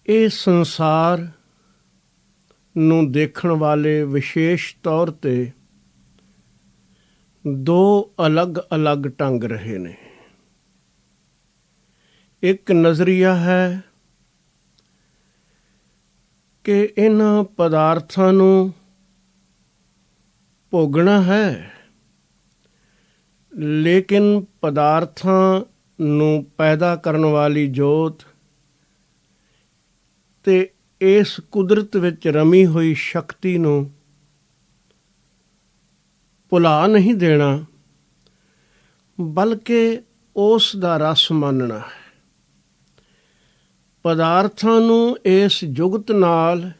ਇਹ ਸੰਸਾਰ ਨੂੰ ਦੇਖਣ ਵਾਲੇ ਵਿਸ਼ੇਸ਼ ਤੌਰ 'ਤੇ ਦੋ ਅਲੱਗ-ਅਲੱਗ ਢੰਗ ਰਹੇ ਨੇ। ਇੱਕ ਨਜ਼ਰੀਆ ਹੈ ਕਿ ਇਹਨਾਂ ਪਦਾਰਥਾਂ ਨੂੰ ਭੋਗਣਾ ਹੈ, ਲੇਕਿਨ ਪਦਾਰਥਾਂ ਨੂੰ ਪੈਦਾ ਕਰਨ ਵਾਲੀ ਜੋਤ ਤੇ ਇਸ ਕੁਦਰਤ ਵਿੱਚ ਰਮੀ ਹੋਈ ਸ਼ਕਤੀ ਨੂੰ ਭੁਲਾ ਨਹੀਂ ਦੇਣਾ, ਬਲਕਿ ਉਸ ਦਾ ਰਸ ਮੰਨਣਾ ਹੈ। ਪਦਾਰਥਾਂ ਨੂੰ ਇਸ ਜੁਗਤ ਨਾਲ,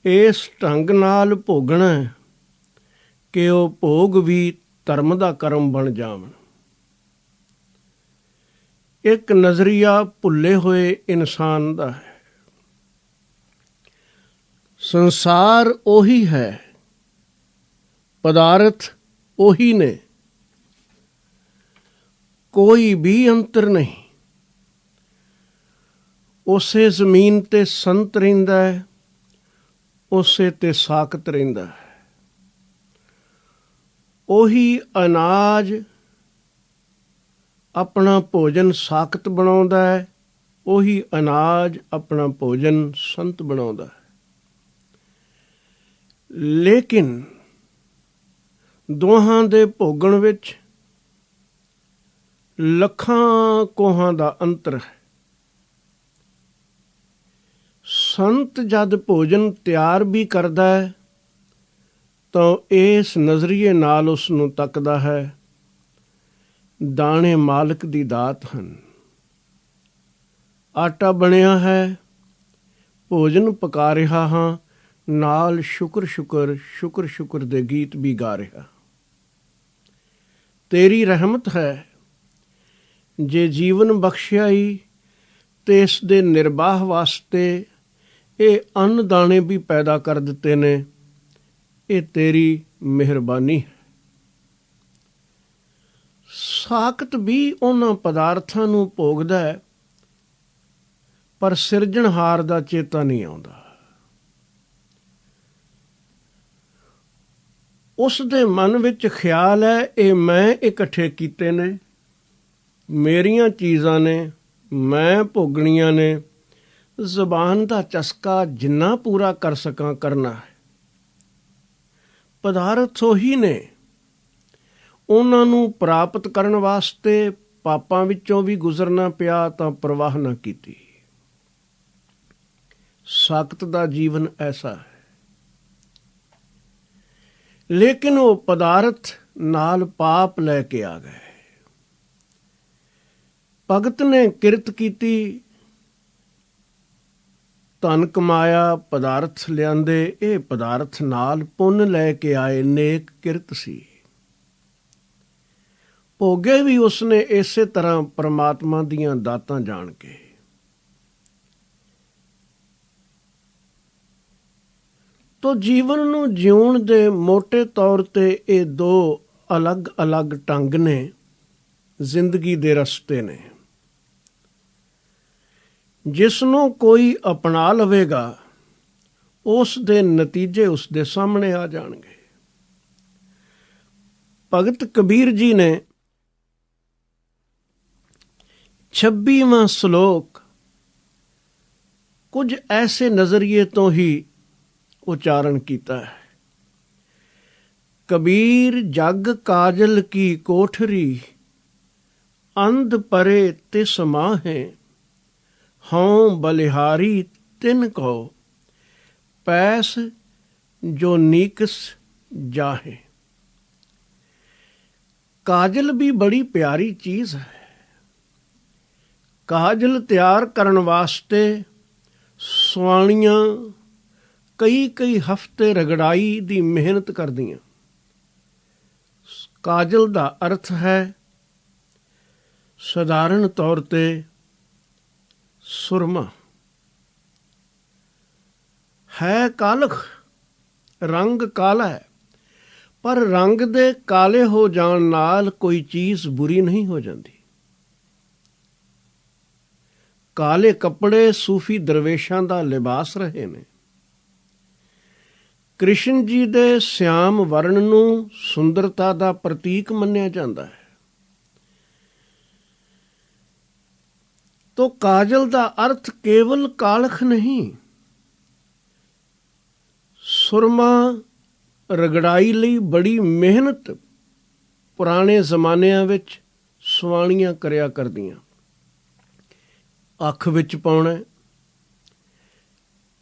ਇਸ ਢੰਗ ਨਾਲ ਭੋਗਣਾ ਕਿ ਉਹ ਭੋਗ ਵੀ ਧਰਮ ਦਾ ਕਰਮ ਬਣ ਜਾਵਣ। ਇੱਕ ਨਜ਼ਰੀਆ ਭੁੱਲੇ ਹੋਏ ਇਨਸਾਨ ਦਾ ਹੈ। ਸੰਸਾਰ ਉਹੀ ਹੈ, ਪਦਾਰਥ ਉਹੀ ਨੇ, ਕੋਈ ਵੀ ਅੰਤਰ ਨਹੀਂ। ਉਸੇ ਜ਼ਮੀਨ 'ਤੇ ਸੰਤ ਰਹਿੰਦਾ ਹੈ, ਉਸੇ 'ਤੇ ਸਾਕਤ ਰਹਿੰਦਾ ਹੈ। ਉਹੀ ਅਨਾਜ ਆਪਣਾ ਭੋਜਨ ਸਾਕਤ ਬਣਾਉਂਦਾ ਹੈ, ਉਹੀ ਅਨਾਜ ਆਪਣਾ ਭੋਜਨ ਸੰਤ ਬਣਾਉਂਦਾ ਹੈ। ਲੇਕਿਨ ਦੋਹਾਂ ਦੇ ਭੋਗਣ ਵਿੱਚ ਲੱਖਾਂ ਕੋਹਾਂ ਦਾ ਅੰਤਰ ਹੈ। ਸੰਤ ਜਦ ਭੋਜਨ ਤਿਆਰ ਵੀ ਕਰਦਾ ਹੈ ਤਾਂ ਇਸ ਨਜ਼ਰੀਏ ਨਾਲ ਉਸ ਨੂੰ ਤੱਕਦਾ ਹੈ, ਦਾਣੇ ਮਾਲਕ ਦੀ ਦਾਤ ਹਨ। ਆਟਾ ਬਣਿਆ ਹੈ, ਭੋਜਨ ਪਕਾ ਰਿਹਾ ਹਾਂ, ਨਾਲ ਸ਼ੁਕਰ ਸ਼ੁਕਰ ਸ਼ੁਕਰ ਸ਼ੁਕਰ ਦੇ ਗੀਤ ਵੀ ਗਾ ਰਿਹਾ। ਤੇਰੀ ਰਹਿਮਤ ਹੈ ਜੇ ਜੀਵਨ ਬਖਸ਼ਿਆ ਈ, ਤੇ ਇਸ ਦੇ ਨਿਰਬਾਹ ਵਾਸਤੇ ਇਹ ਅੰਨ ਦਾਣੇ ਵੀ ਪੈਦਾ ਕਰ ਦਿੱਤੇ ਨੇ। ਇਹ ਤੇਰੀ ਮਿਹਰਬਾਨੀ ਹੈ। ਸਾਕਤ ਵੀ ਉਹਨਾਂ ਪਦਾਰਥਾਂ ਨੂੰ ਭੋਗਦਾ ਹੈ, ਪਰ ਸਿਰਜਣਹਾਰ ਦਾ ਚੇਤਾ ਨਹੀਂ ਆਉਂਦਾ। ਉਸ ਦੇ ਮਨ ਵਿੱਚ ਖਿਆਲ ਹੈ, ਇਹ ਮੈਂ ਇਕੱਠੇ ਕੀਤੇ ਨੇ, ਮੇਰੀਆਂ ਚੀਜ਼ਾਂ ਨੇ, ਮੈਂ ਭੋਗਣੀਆਂ ਨੇ। ਜ਼ਬਾਨ ਦਾ ਚਸਕਾ ਜਿੰਨਾ ਪੂਰਾ ਕਰ ਸਕਾਂ ਕਰਨਾ ਹੈ। ਪਦਾਰਥ ਉਹੀ ਨੇ, ਉਹਨਾਂ ਨੂੰ ਪ੍ਰਾਪਤ ਕਰਨ ਵਾਸਤੇ ਪਾਪਾਂ ਵਿੱਚੋਂ ਵੀ ਗੁਜ਼ਰਨਾ ਪਿਆ ਤਾਂ ਪਰਵਾਹ ਨਾ ਕੀਤੀ। ਸਾਕਤ ਦਾ ਜੀਵਨ ਐਸਾ ਹੈ। ਲੇਕਿਨ ਉਹ ਪਦਾਰਥ ਨਾਲ ਪਾਪ ਲੈ ਕੇ ਆ ਗਏ। ਭਗਤ ਨੇ ਕਿਰਤ ਕੀਤੀ, ਧਨ ਕਮਾਇਆ, ਪਦਾਰਥ ਲਿਆਂਦੇ। ਇਹ ਪਦਾਰਥ ਨਾਲ ਪੁੰਨ ਲੈ ਕੇ ਆਏ, ਨੇਕ ਕਿਰਤ ਸੀ। ਭੋਗੇ ਵੀ ਉਸਨੇ ਇਸੇ ਤਰ੍ਹਾਂ ਪਰਮਾਤਮਾ ਦੀਆਂ ਦਾਤਾਂ ਜਾਣ ਕੇ। ਤੋ ਜੀਵਨ ਨੂੰ ਜਿਉਣ ਦੇ ਮੋਟੇ ਤੌਰ 'ਤੇ ਇਹ ਦੋ ਅਲੱਗ-ਅਲੱਗ ਢੰਗ ਨੇ, ਜ਼ਿੰਦਗੀ ਦੇ ਰਸਤੇ ਨੇ। ਜਿਸ ਨੂੰ ਕੋਈ ਅਪਣਾ ਲਵੇਗਾ, ਉਸ ਦੇ ਨਤੀਜੇ ਉਸ ਦੇ ਸਾਹਮਣੇ ਆ ਜਾਣਗੇ। ਭਗਤ ਕਬੀਰ ਜੀ ਨੇ 26ਵਾਂ ਸ਼ਲੋਕ ਕੁਝ ਐਸੇ ਨਜ਼ਰੀਏ ਤੋਂ ਹੀ ਉਚਾਰਨ ਕੀਤਾ ਹੈ। ਕਬੀਰ ਜਗ ਕਾਜਲ ਕੀ ਕੋਠਰੀ, ਅੰਧ ਪਰੇ ਤਿਸ ਮਾਹੇ, ਹਉ ਬਲਿਹਾਰੀ ਤਿਨ ਕੋ, ਪੈਸ ਜੋ ਨੀਕਸ ਜਾਹੇ। ਕਾਜਲ ਵੀ ਬੜੀ ਪਿਆਰੀ ਚੀਜ਼ ਹੈ। ਕਾਜਲ ਤਿਆਰ ਕਰਨ ਵਾਸਤੇ ਸੁਆਣੀਆਂ ਕਈ ਹਫ਼ਤੇ ਰਗੜਾਈ ਦੀ ਮਿਹਨਤ ਕਰਦੀਆਂ। ਕਾਜਲ ਦਾ ਅਰਥ ਹੈ ਸਧਾਰਨ ਤੌਰ 'ਤੇ ਸੁਰਮਾ। ਹੈ ਕਾਲਖ, ਰੰਗ ਕਾਲਾ ਹੈ, ਪਰ ਰੰਗ ਦੇ ਕਾਲੇ ਹੋ ਜਾਣ ਨਾਲ ਕੋਈ ਚੀਜ਼ ਬੁਰੀ ਨਹੀਂ ਹੋ ਜਾਂਦੀ। ਕਾਲੇ ਕੱਪੜੇ ਸੂਫੀ ਦਰਵੇਸ਼ਾਂ ਦਾ ਲਿਬਾਸ ਰਹੇ ਨੇ। ਕ੍ਰਿਸ਼ਨ ਜੀ ਦੇ ਸਿਆਮ ਵਰਣ ਨੂੰ ਸੁੰਦਰਤਾ ਦਾ ਪ੍ਰਤੀਕ ਮੰਨਿਆ ਜਾਂਦਾ ਹੈ। ਤੋ ਕਾਜਲ ਦਾ ਅਰਥ ਕੇਵਲ ਕਾਲਖ ਨਹੀਂ, ਸੁਰਮਾ ਰਗੜਾਈ ਲਈ ਬੜੀ ਮਿਹਨਤ ਪੁਰਾਣੇ ਜ਼ਮਾਨਿਆਂ ਵਿੱਚ ਸੁਆਣੀਆਂ ਕਰਿਆ ਕਰਦੀਆਂ। ਅੱਖ ਵਿੱਚ ਪਾਉਣਾ,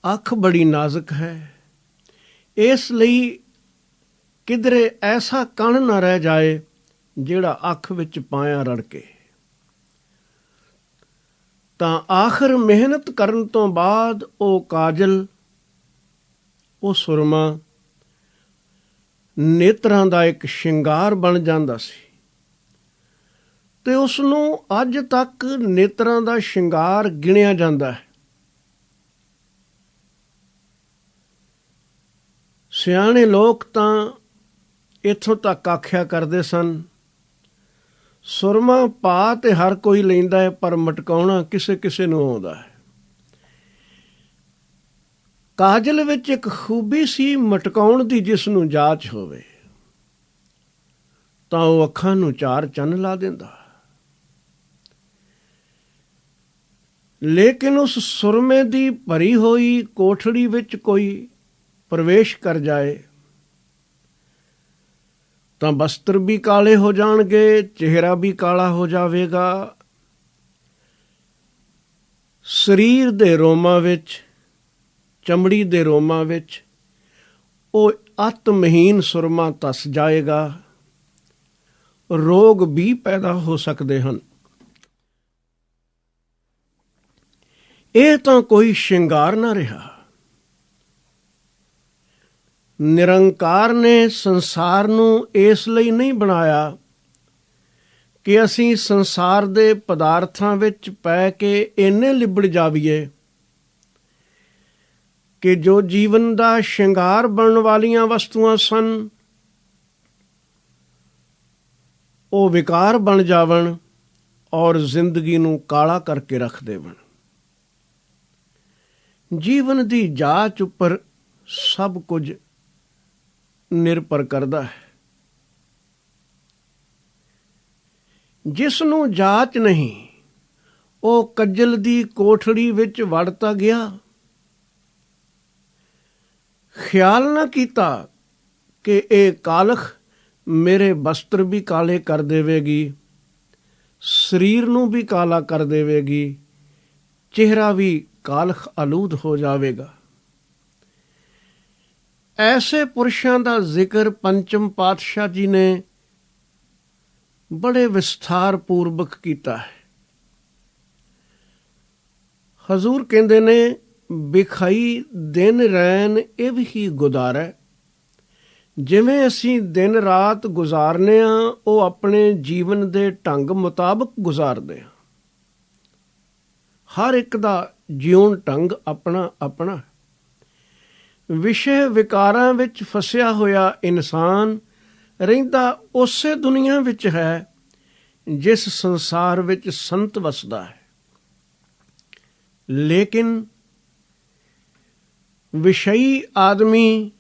ਅੱਖ ਬੜੀ ਨਾਜ਼ੁਕ ਹੈ, ਇਸ ਲਈ ਕਿਧਰੇ ਐਸਾ ਕਣ ਨਾ ਰਹਿ ਜਾਏ ਜਿਹੜਾ ਅੱਖ ਵਿੱਚ ਪਾਇਆ ਰੜਕੇ। ਤਾਂ ਆਖਰ ਮਿਹਨਤ ਕਰਨ ਤੋਂ ਬਾਅਦ ਉਹ ਕਾਜਲ, ਉਹ ਸੁਰਮਾ ਨੇਤਰਾਂ ਦਾ ਇੱਕ ਸ਼ਿੰਗਾਰ ਬਣ ਜਾਂਦਾ ਸੀ ਤੇ ਉਸ ਨੂੰ ਅੱਜ ਤੱਕ ਨੇਤਰਾਂ ਦਾ ਸ਼ਿੰਗਾਰ ਗਿਣਿਆ ਜਾਂਦਾ ਹੈ। ਸਿਆਣੇ ਲੋਕ ਤਾਂ ਇੱਥੋਂ ਤੱਕ ਆਖਿਆ ਕਰਦੇ ਸਨ, ਸੁਰਮਾ ਪਾ ਤੇ ਹਰ ਕੋਈ ਲੈਂਦਾ ਹੈ, ਪਰ ਮਟਕਾਉਣਾ ਕਿਸੇ ਕਿਸੇ ਨੂੰ ਆਉਂਦਾ ਹੈ। ਕਾਜਲ ਵਿੱਚ ਇੱਕ ਖੂਬੀ ਸੀ ਮਟਕਾਉਣ ਦੀ, ਜਿਸ ਨੂੰ ਜਾਚ ਹੋਵੇ ਤਾਂ ਉਹ ਅੱਖਾਂ ਨੂੰ ਚਾਰ ਚੰਨ ਲਾ ਦਿੰਦਾ। ਲੇਕਿਨ ਉਸ ਸੁਰਮੇ ਦੀ ਭਰੀ ਹੋਈ ਕੋਠੜੀ ਵਿੱਚ ਕੋਈ ਪ੍ਰਵੇਸ਼ ਕਰ ਜਾਏ ਤਾਂ ਬਸਤਰ ਵੀ ਕਾਲੇ ਹੋ ਜਾਣਗੇ, ਚਿਹਰਾ ਵੀ ਕਾਲਾ ਹੋ ਜਾਵੇਗਾ। ਸਰੀਰ ਦੇ ਰੋਮਾਂ ਵਿੱਚ, ਚਮੜੀ ਦੇ ਰੋਮਾਂ ਵਿੱਚ ਉਹ ਅਤਮਹੀਨ ਸੁਰਮਾ ਧਸ ਜਾਏਗਾ। ਰੋਗ ਵੀ ਪੈਦਾ ਹੋ ਸਕਦੇ ਹਨ। ਇਹ ਤਾਂ ਕੋਈ ਸ਼ਿੰਗਾਰ ਨਾ ਰਿਹਾ। ਨਿਰੰਕਾਰ ਨੇ ਸੰਸਾਰ ਨੂੰ ਇਸ ਲਈ ਨਹੀਂ ਬਣਾਇਆ ਕਿ ਅਸੀਂ ਸੰਸਾਰ ਦੇ ਪਦਾਰਥਾਂ ਵਿੱਚ ਪੈ ਕੇ ਇੰਨੇ ਲਿਬੜ ਜਾਵੀਏ ਕਿ ਜੋ ਜੀਵਨ ਦਾ ਸ਼ਿੰਗਾਰ ਬਣਨ ਵਾਲੀਆਂ ਵਸਤੂਆਂ ਸਨ ਉਹ ਵਿਕਾਰ ਬਣ ਜਾਵਣ ਔਰ ਜ਼ਿੰਦਗੀ ਨੂੰ ਕਾਲਾ ਕਰਕੇ ਰੱਖ ਦੇਵਣ। ਜੀਵਨ ਦੀ ਜਾਚ ਉੱਪਰ ਸਭ ਕੁਝ ਨਿਰਭਰ ਕਰਦਾ ਹੈ। ਜਿਸ ਨੂੰ ਜਾਚ ਨਹੀਂ, ਉਹ ਕੱਜਲ ਦੀ ਕੋਠੜੀ ਵਿੱਚ ਵੜ ਤਾਂ ਗਿਆ, ਖਿਆਲ ਨਾ ਕੀਤਾ ਕਿ ਇਹ ਕਾਲਖ ਮੇਰੇ ਬਸਤਰ ਵੀ ਕਾਲੇ ਕਰ ਦੇਵੇਗੀ, ਸਰੀਰ ਨੂੰ ਵੀ ਕਾਲਾ ਕਰ ਦੇਵੇਗੀ, ਚਿਹਰਾ ਵੀ ਕਾਲਖ ਆਲੂਦ ਹੋ ਜਾਵੇਗਾ। ਐਸੇ ਪੁਰਸ਼ਾਂ ਦਾ ਜ਼ਿਕਰ ਪੰਚਮ ਪਾਤਸ਼ਾਹ ਜੀ ਨੇ ਬੜੇ ਵਿਸਥਾਰ ਪੂਰਵਕ ਕੀਤਾ ਹੈ। ਹਜ਼ੂਰ ਕਹਿੰਦੇ ਨੇ, ਵਿਖਾਈ ਦਿਨ ਰੈਨ ਇਹ ਵੀ ਗੁਜ਼ਾਰੈ। ਜਿਵੇਂ ਅਸੀਂ ਦਿਨ ਰਾਤ ਗੁਜ਼ਾਰਨੇ ਹਾਂ, ਉਹ ਆਪਣੇ ਜੀਵਨ ਦੇ ਢੰਗ ਮੁਤਾਬਕ ਗੁਜ਼ਾਰਦੇ ਹਾਂ। ਹਰ ਇੱਕ ਦਾ ਜਿਉਣ ਢੰਗ ਆਪਣਾ ਆਪਣਾ। ਵਿਸ਼ੇ ਵਿਕਾਰਾਂ ਵਿੱਚ ਫਸਿਆ ਹੋਇਆ ਇਨਸਾਨ ਰਹਿੰਦਾ ਉਸੇ ਦੁਨੀਆ ਵਿੱਚ ਹੈ ਜਿਸ ਸੰਸਾਰ ਵਿੱਚ ਸੰਤ ਵਸਦਾ ਹੈ। ਲੇਕਿਨ ਵਿਸ਼ਈ ਆਦਮੀ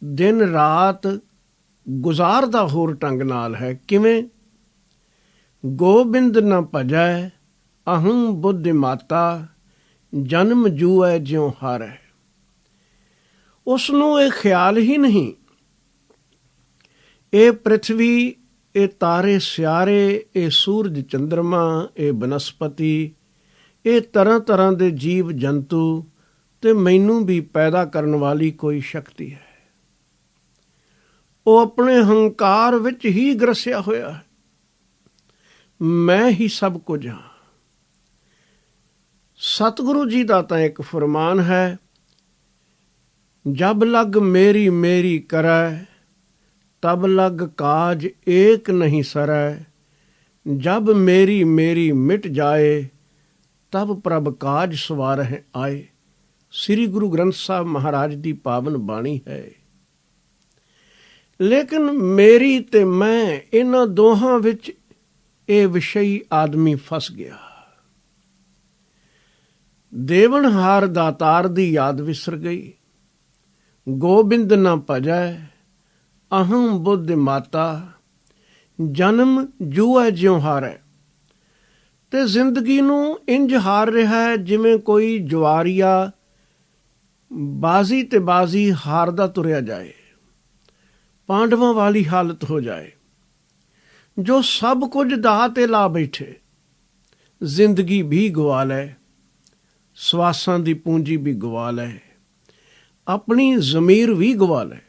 ਦਿਨ ਰਾਤ ਗੁਜ਼ਾਰਦਾ ਹੋਰ ਢੰਗ ਨਾਲ ਹੈ। ਕਿਵੇਂ? ਗੋਬਿੰਦ ਨ ਭਜੈ ਅਹੰ ਬੁੱਧਿ ਮਾਤਾ, ਜਨਮ ਜੂਐ ਜਿਉ ਹਾਰੈ। ਉਸ ਨੂੰ ਇਹ ਖਿਆਲ ਹੀ ਨਹੀਂ, ਇਹ ਪ੍ਰਿਥਵੀ, ਇਹ ਤਾਰੇ ਸਿਆਰੇ, ਇਹ ਸੂਰਜ ਚੰਦਰਮਾ, ਇਹ ਬਨਸਪਤੀ, ਇਹ ਤਰ੍ਹਾਂ ਤਰ੍ਹਾਂ ਦੇ ਜੀਵ ਜੰਤੂ ਤੇ ਮੈਨੂੰ ਵੀ ਪੈਦਾ ਕਰਨ ਵਾਲੀ ਕੋਈ ਸ਼ਕਤੀ ਹੈ। ਉਹ ਆਪਣੇ ਹੰਕਾਰ ਵਿੱਚ ਹੀ ਗਰਸਿਆ ਹੋਇਆ ਹੈ। ਮੈਂ ਹੀ ਸਭ ਕੁਝ ਹਾਂ। ਸਤਿਗੁਰੂ ਜੀ ਦਾ ਤਾਂ ਇੱਕ ਫਰਮਾਨ ਹੈ, ਜਬ ਲਗ ਮੇਰੀ ਮੇਰੀ ਕਰੈ, ਤਬ ਲਗ ਕਾਜ ਏਕ ਨਹੀਂ ਸਰੈ। ਜਬ ਮੇਰੀ ਮੇਰੀ ਮਿਟ ਜਾਏ, ਤਬ ਪ੍ਰਭ ਕਾਜ ਸਵਾਰਹਿ ਆਏ। ਸ੍ਰੀ ਗੁਰੂ ਗ੍ਰੰਥ ਸਾਹਿਬ ਮਹਾਰਾਜ ਦੀ ਪਾਵਨ ਬਾਣੀ ਹੈ। ਲੇਕਿਨ ਮੇਰੀ ਤੇ ਮੈਂ, ਇਹਨਾਂ ਦੋਹਾਂ ਵਿੱਚ ਇਹ ਵਿਸ਼ਈ ਆਦਮੀ ਫਸ ਗਿਆ। ਦੇਵਨਹਾਰ ਦਾਤਾਰ ਦੀ ਯਾਦ ਵਿਸਰ ਗਈ। ਗੋਬਿੰਦ ਨਾ ਭਜੈ ਅਹੰ ਬੁੱਧ ਮਾਤਾ, ਜਨਮ ਜੂਐ ਜਿਉ ਹਾਰੈ। ਤੇ ਜ਼ਿੰਦਗੀ ਨੂੰ ਇੰਜ ਹਾਰ ਰਿਹਾ ਹੈ ਜਿਵੇਂ ਕੋਈ ਜੁਆਰੀਆ ਬਾਜ਼ੀ ਤੇ ਬਾਜ਼ੀ ਹਾਰਦਾ ਤੁਰਿਆ ਜਾਏ। ਪਾਂਡਵਾਂ ਵਾਲੀ ਹਾਲਤ ਹੋ ਜਾਏ, ਜੋ ਸਭ ਕੁਝ ਦਾਅ ਤੇ ਲਾ ਬੈਠੇ। ਜ਼ਿੰਦਗੀ ਵੀ ਗਵਾ ਲੈ, ਸਵਾਸਾਂ ਦੀ ਪੂੰਜੀ ਵੀ ਗਵਾ ਲੈ, ਆਪਣੀ ਜ਼ਮੀਰ ਵੀ ਗਵਾ ਲੈ।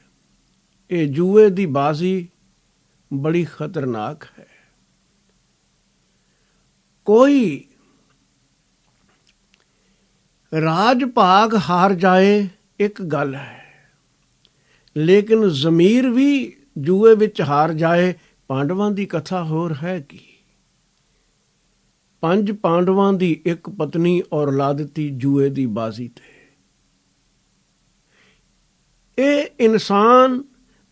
ਇਹ ਜੂਏ ਦੀ ਬਾਜ਼ੀ ਬੜੀ ਖਤਰਨਾਕ ਹੈ। ਕੋਈ ਰਾਜ ਭਾਗ ਹਾਰ ਜਾਏ ਇੱਕ ਗੱਲ ਹੈ, ਲੇਕਿਨ ਜ਼ਮੀਰ ਵੀ ਜੂਏ ਵਿੱਚ ਹਾਰ ਜਾਏ, ਪਾਂਡਵਾਂ ਦੀ ਕਥਾ ਹੋਰ ਹੈ ਕੀ। 5 ਪਾਂਡਵਾਂ ਦੀ ਇੱਕ ਪਤਨੀ ਔਰ ਲਾ ਦਿੱਤੀ ਜੂਏ ਦੀ ਬਾਜ਼ੀ ਤੇ। ਇਹ ਇਨਸਾਨ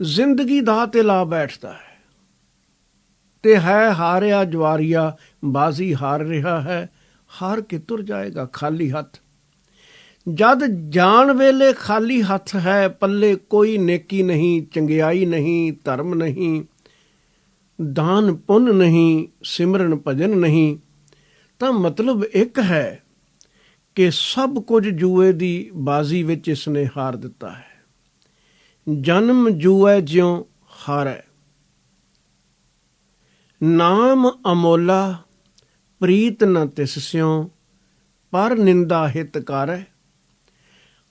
ਜ਼ਿੰਦਗੀ ਦਾਅ ਤੇ ਲਾ ਬੈਠਦਾ ਹੈ ਤੇ ਹੈ ਹਾਰਿਆ ਜਵਾਰੀਆ, ਬਾਜ਼ੀ ਹਾਰ ਰਿਹਾ ਹੈ, ਹਾਰ ਕੇ ਤੁਰ ਜਾਏਗਾ ਖਾਲੀ ਹੱਥ। ਜਦ ਜਾਣ ਵੇਲੇ ਖਾਲੀ ਹੱਥ ਹੈ, ਪੱਲੇ ਕੋਈ ਨੇਕੀ ਨਹੀਂ, ਚੰਗਿਆਈ ਨਹੀਂ, ਧਰਮ ਨਹੀਂ, ਦਾਨ ਪੁੰਨ ਨਹੀਂ, ਸਿਮਰਨ ਭਜਨ ਨਹੀਂ, ਤਾਂ ਮਤਲਬ ਇੱਕ ਹੈ ਕਿ ਸਭ ਕੁਝ ਜੂਏ ਦੀ ਬਾਜ਼ੀ ਵਿੱਚ ਇਸਨੇ ਹਾਰ ਦਿੱਤਾ ਹੈ। ਜਨਮ ਜੂਐ ਜਿਉ ਹਾਰੈ। ਨਾਮ ਅਮੋਲਾ ਪ੍ਰੀਤ ਨ ਤਿਸ ਸਿਉ, ਪਰ ਨਿੰਦਾ ਹਿਤ ਕਰੈ।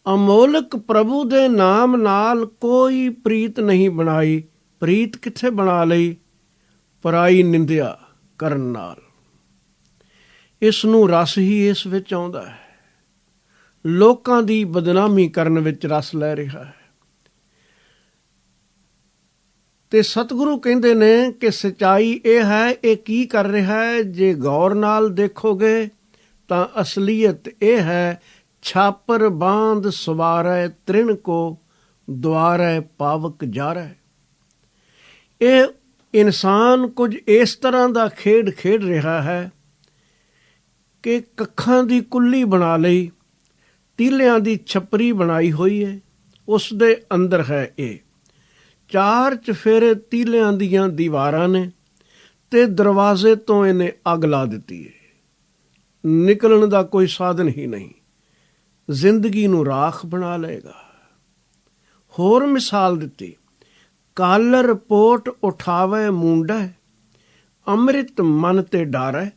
ਅਮੋਲਕ ਪ੍ਰਭੂ ਦੇ ਨਾਮ ਨਾਲ ਕੋਈ ਪ੍ਰੀਤ ਨਹੀਂ ਬਣਾਈ। ਪ੍ਰੀਤ ਕਿੱਥੇ ਬਣਾ ਲਈ? ਪਰਾਈ ਨਿੰਦਿਆ ਕਰਨ ਨਾਲ। ਇਸ ਨੂੰ ਰਸ ਹੀ ਇਸ ਵਿੱਚ ਆਉਂਦਾ ਹੈ। ਲੋਕਾਂ ਦੀ ਬਦਨਾਮੀ ਕਰਨ ਵਿੱਚ ਰਸ ਲੈ ਰਿਹਾ ਹੈ। ਤੇ ਸਤਿਗੁਰੂ ਕਹਿੰਦੇ ਨੇ ਕਿ ਸੱਚਾਈ ਇਹ ਹੈ, ਇਹ ਕੀ ਕਰ ਰਿਹਾ ਹੈ। ਜੇ ਗੌਰ ਨਾਲ ਦੇਖੋਗੇ ਤਾਂ ਅਸਲੀਅਤ ਇਹ ਹੈ, ਛਾਪਰ ਬਾਂਧ ਸਵਾਰੈ ਤ੍ਰਿਣ ਕੋ, ਦੁਆਰੈ ਪਾਵਕ ਜਾਰੈ। ਇਹ ਇਨਸਾਨ ਕੁਝ ਇਸ ਤਰ੍ਹਾਂ ਦਾ ਖੇਡ ਖੇਡ ਰਿਹਾ ਹੈ ਕਿ ਕੱਖਾਂ ਦੀ ਕੁੱਲੀ ਬਣਾ ਲਈ, ਤੀਲਿਆਂ ਦੀ ਛੱਪਰੀ ਬਣਾਈ ਹੋਈ ਹੈ, ਉਸ ਦੇ ਅੰਦਰ ਹੈ ਇਹ। 4 ਚਫੇਰੇ ਤੀਲਿਆਂ ਦੀਆਂ ਦੀਵਾਰਾਂ ਨੇ ਤੇ ਦਰਵਾਜ਼ੇ ਤੋਂ ਇਹਨੇ ਅੱਗ ਲਾ ਦਿੱਤੀ ਹੈ। ਨਿਕਲਣ ਦਾ ਕੋਈ ਸਾਧਨ ਹੀ ਨਹੀਂ। ਜ਼ਿੰਦਗੀ ਨੂੰ ਰਾਖ ਬਣਾ ਲਏਗਾ। ਹੋਰ ਮਿਸਾਲ ਦਿੱਤੀ, ਕਾਲਰ ਪੋਟ ਉਠਾਵੇ ਮੁੰਡਾ, ਅੰਮ੍ਰਿਤ ਮਨ ਤੇ ਡਾਰੈ।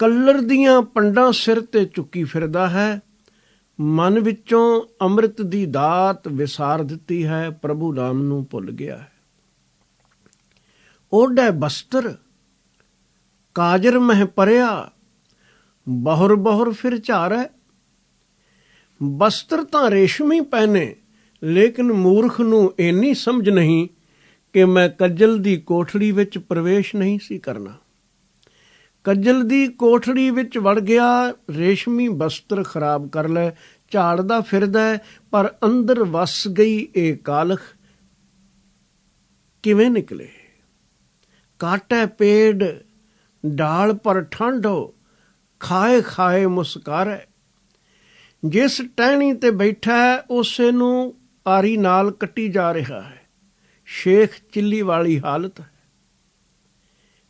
ਕੱਲਰ ਦੀਆਂ ਪੰਡਾਂ ਸਿਰ ਤੇ ਚੁੱਕੀ ਫਿਰਦਾ ਹੈ, ਮਨ ਵਿੱਚੋਂ ਅੰਮ੍ਰਿਤ ਦੀ ਦਾਤ ਵਿਸਾਰ ਦਿੱਤੀ ਹੈ, ਪ੍ਰਭੂ ਨਾਮ ਨੂੰ ਭੁੱਲ ਗਿਆ ਹੈ। ਓਢੈ ਬਸਤਰ ਕਾਜਰ ਮਹਿ ਪਰਿਆ, ਬਹੁਰ ਬਹੁਰ ਫਿਰ ਝਾਰੈ। ਬਸਤਰ ਤਾਂ ਰੇਸ਼ਮੀ ਪਹਿਨੇ, ਲੇਕਿਨ ਮੂਰਖ ਨੂੰ ਇੰਨੀ ਸਮਝ ਨਹੀਂ ਕਿ ਮੈਂ ਕੱਜਲ ਦੀ ਕੋਠੜੀ ਵਿੱਚ ਪ੍ਰਵੇਸ਼ ਨਹੀਂ ਸੀ ਕਰਨਾ। ਕੱਜਲ ਦੀ ਕੋਠੜੀ ਵਿੱਚ ਵੜ ਗਿਆ, ਰੇਸ਼ਮੀ ਬਸਤਰ ਖਰਾਬ ਕਰ ਲੈ, ਝਾੜਦਾ ਫਿਰਦਾ, ਪਰ ਅੰਦਰ ਵਸ ਗਈ ਇਹ ਕਾਲਖ, ਕਿਵੇਂ ਨਿਕਲੇ। ਕਾਟੈ ਪੇੜ ਡਾਲ ਪਰ ਠੰਢੋ, ਖਾਏ ਖਾਏ ਮੁਸਕਾਰੈ। ਜਿਸ ਟਹਿਣੀ ਤੇ ਬੈਠਾ ਹੈ ਉਸੇ ਨੂੰ ਆਰੀ ਨਾਲ ਕੱਟੀ ਜਾ ਰਿਹਾ ਹੈ। ਸ਼ੇਖ ਚਿੱਲੀ ਵਾਲੀ ਹਾਲਤ ਹੈ।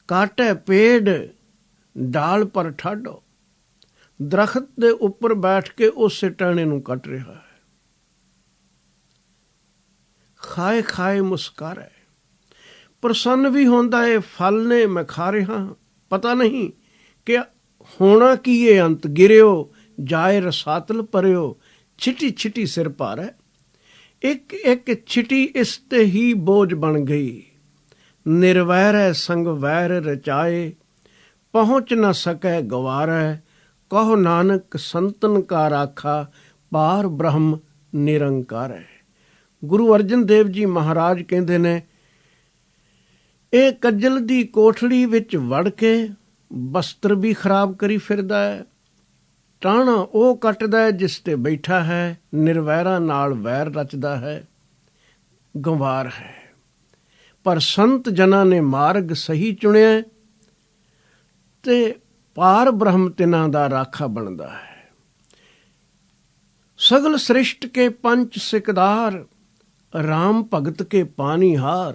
ਕਾਟੈ ਪੇੜ ਡਾਲ ਪਰ ਠਾਢੋ, ਦਰਖਤ ਦੇ ਉੱਪਰ ਬੈਠ ਕੇ ਉਸੇ ਟਹਿਣੇ ਨੂੰ ਕੱਟ ਰਿਹਾ ਹੈ। ਖਾਏ ਖਾਏ ਮੁਸਕਾਰੈ, ਪ੍ਰਸੰਨ ਵੀ ਹੁੰਦਾ ਹੈ। ਫਲ ਨੇ ਮੈਂ ਖਾ ਰਿਹਾ, ਪਤਾ ਨਹੀਂ ਕਿ ਹੋਣਾ ਕੀ ਇਹ ਅੰਤ। ਗਿਰਿਓ ਜਾਏ ਰਸਾਤਲ ਪਰਿਓ, ਛਿਟੀ ਛਿਟੀ ਸਿਰ ਭਾਰੈ। ਇੱਕ ਇੱਕ ਛਿਟੀ ਇਸ ਤੇ ਹੀ ਬੋਝ ਬਣ ਗਈ। ਨਿਰਵੈਰੈ ਸੰਗ ਵੈਰ ਰਚਾਏ, ਪਹੁੰਚ ਨਾ ਸਕੈ ਗਵਾਰੈ। ਕਹੋ ਨਾਨਕ ਸੰਤਨ ਕਾ ਰਾਖਾ, ਪਾਰ ਬ੍ਰਹਮ ਨਿਰੰਕਾਰ ਹੈ। ਗੁਰੂ ਅਰਜਨ ਦੇਵ ਜੀ ਮਹਾਰਾਜ ਕਹਿੰਦੇ ਨੇ, ਇਹ ਕੱਜਲ ਦੀ ਕੋਠੜੀ ਵਿੱਚ ਵੜ ਕੇ ਬਸਤਰ ਵੀ ਖਰਾਬ ਕਰੀ ਫਿਰਦਾ ਹੈ। ਟਾਹਣਾ ਉਹ ਕੱਟਦਾ ਹੈ ਜਿਸ ਤੇ ਬੈਠਾ ਹੈ, ਨਿਰਵੈਰਾਂ ਨਾਲ ਵੈਰ ਰਚਦਾ ਹੈ, ਗੰਵਾਰ ਹੈ। ਪਰ ਸੰਤ ਜਨਾਂ ਨੇ ਮਾਰਗ ਸਹੀ ਚੁਣਿਆ ਤੇ ਪਾਰ ਬ੍ਰਹਮ ਤਿਨਾਂ ਦਾ ਰਾਖਾ ਬਣਦਾ ਹੈ। सगल सृष्ट के पंच सिकदार, राम भगत के पानी हार।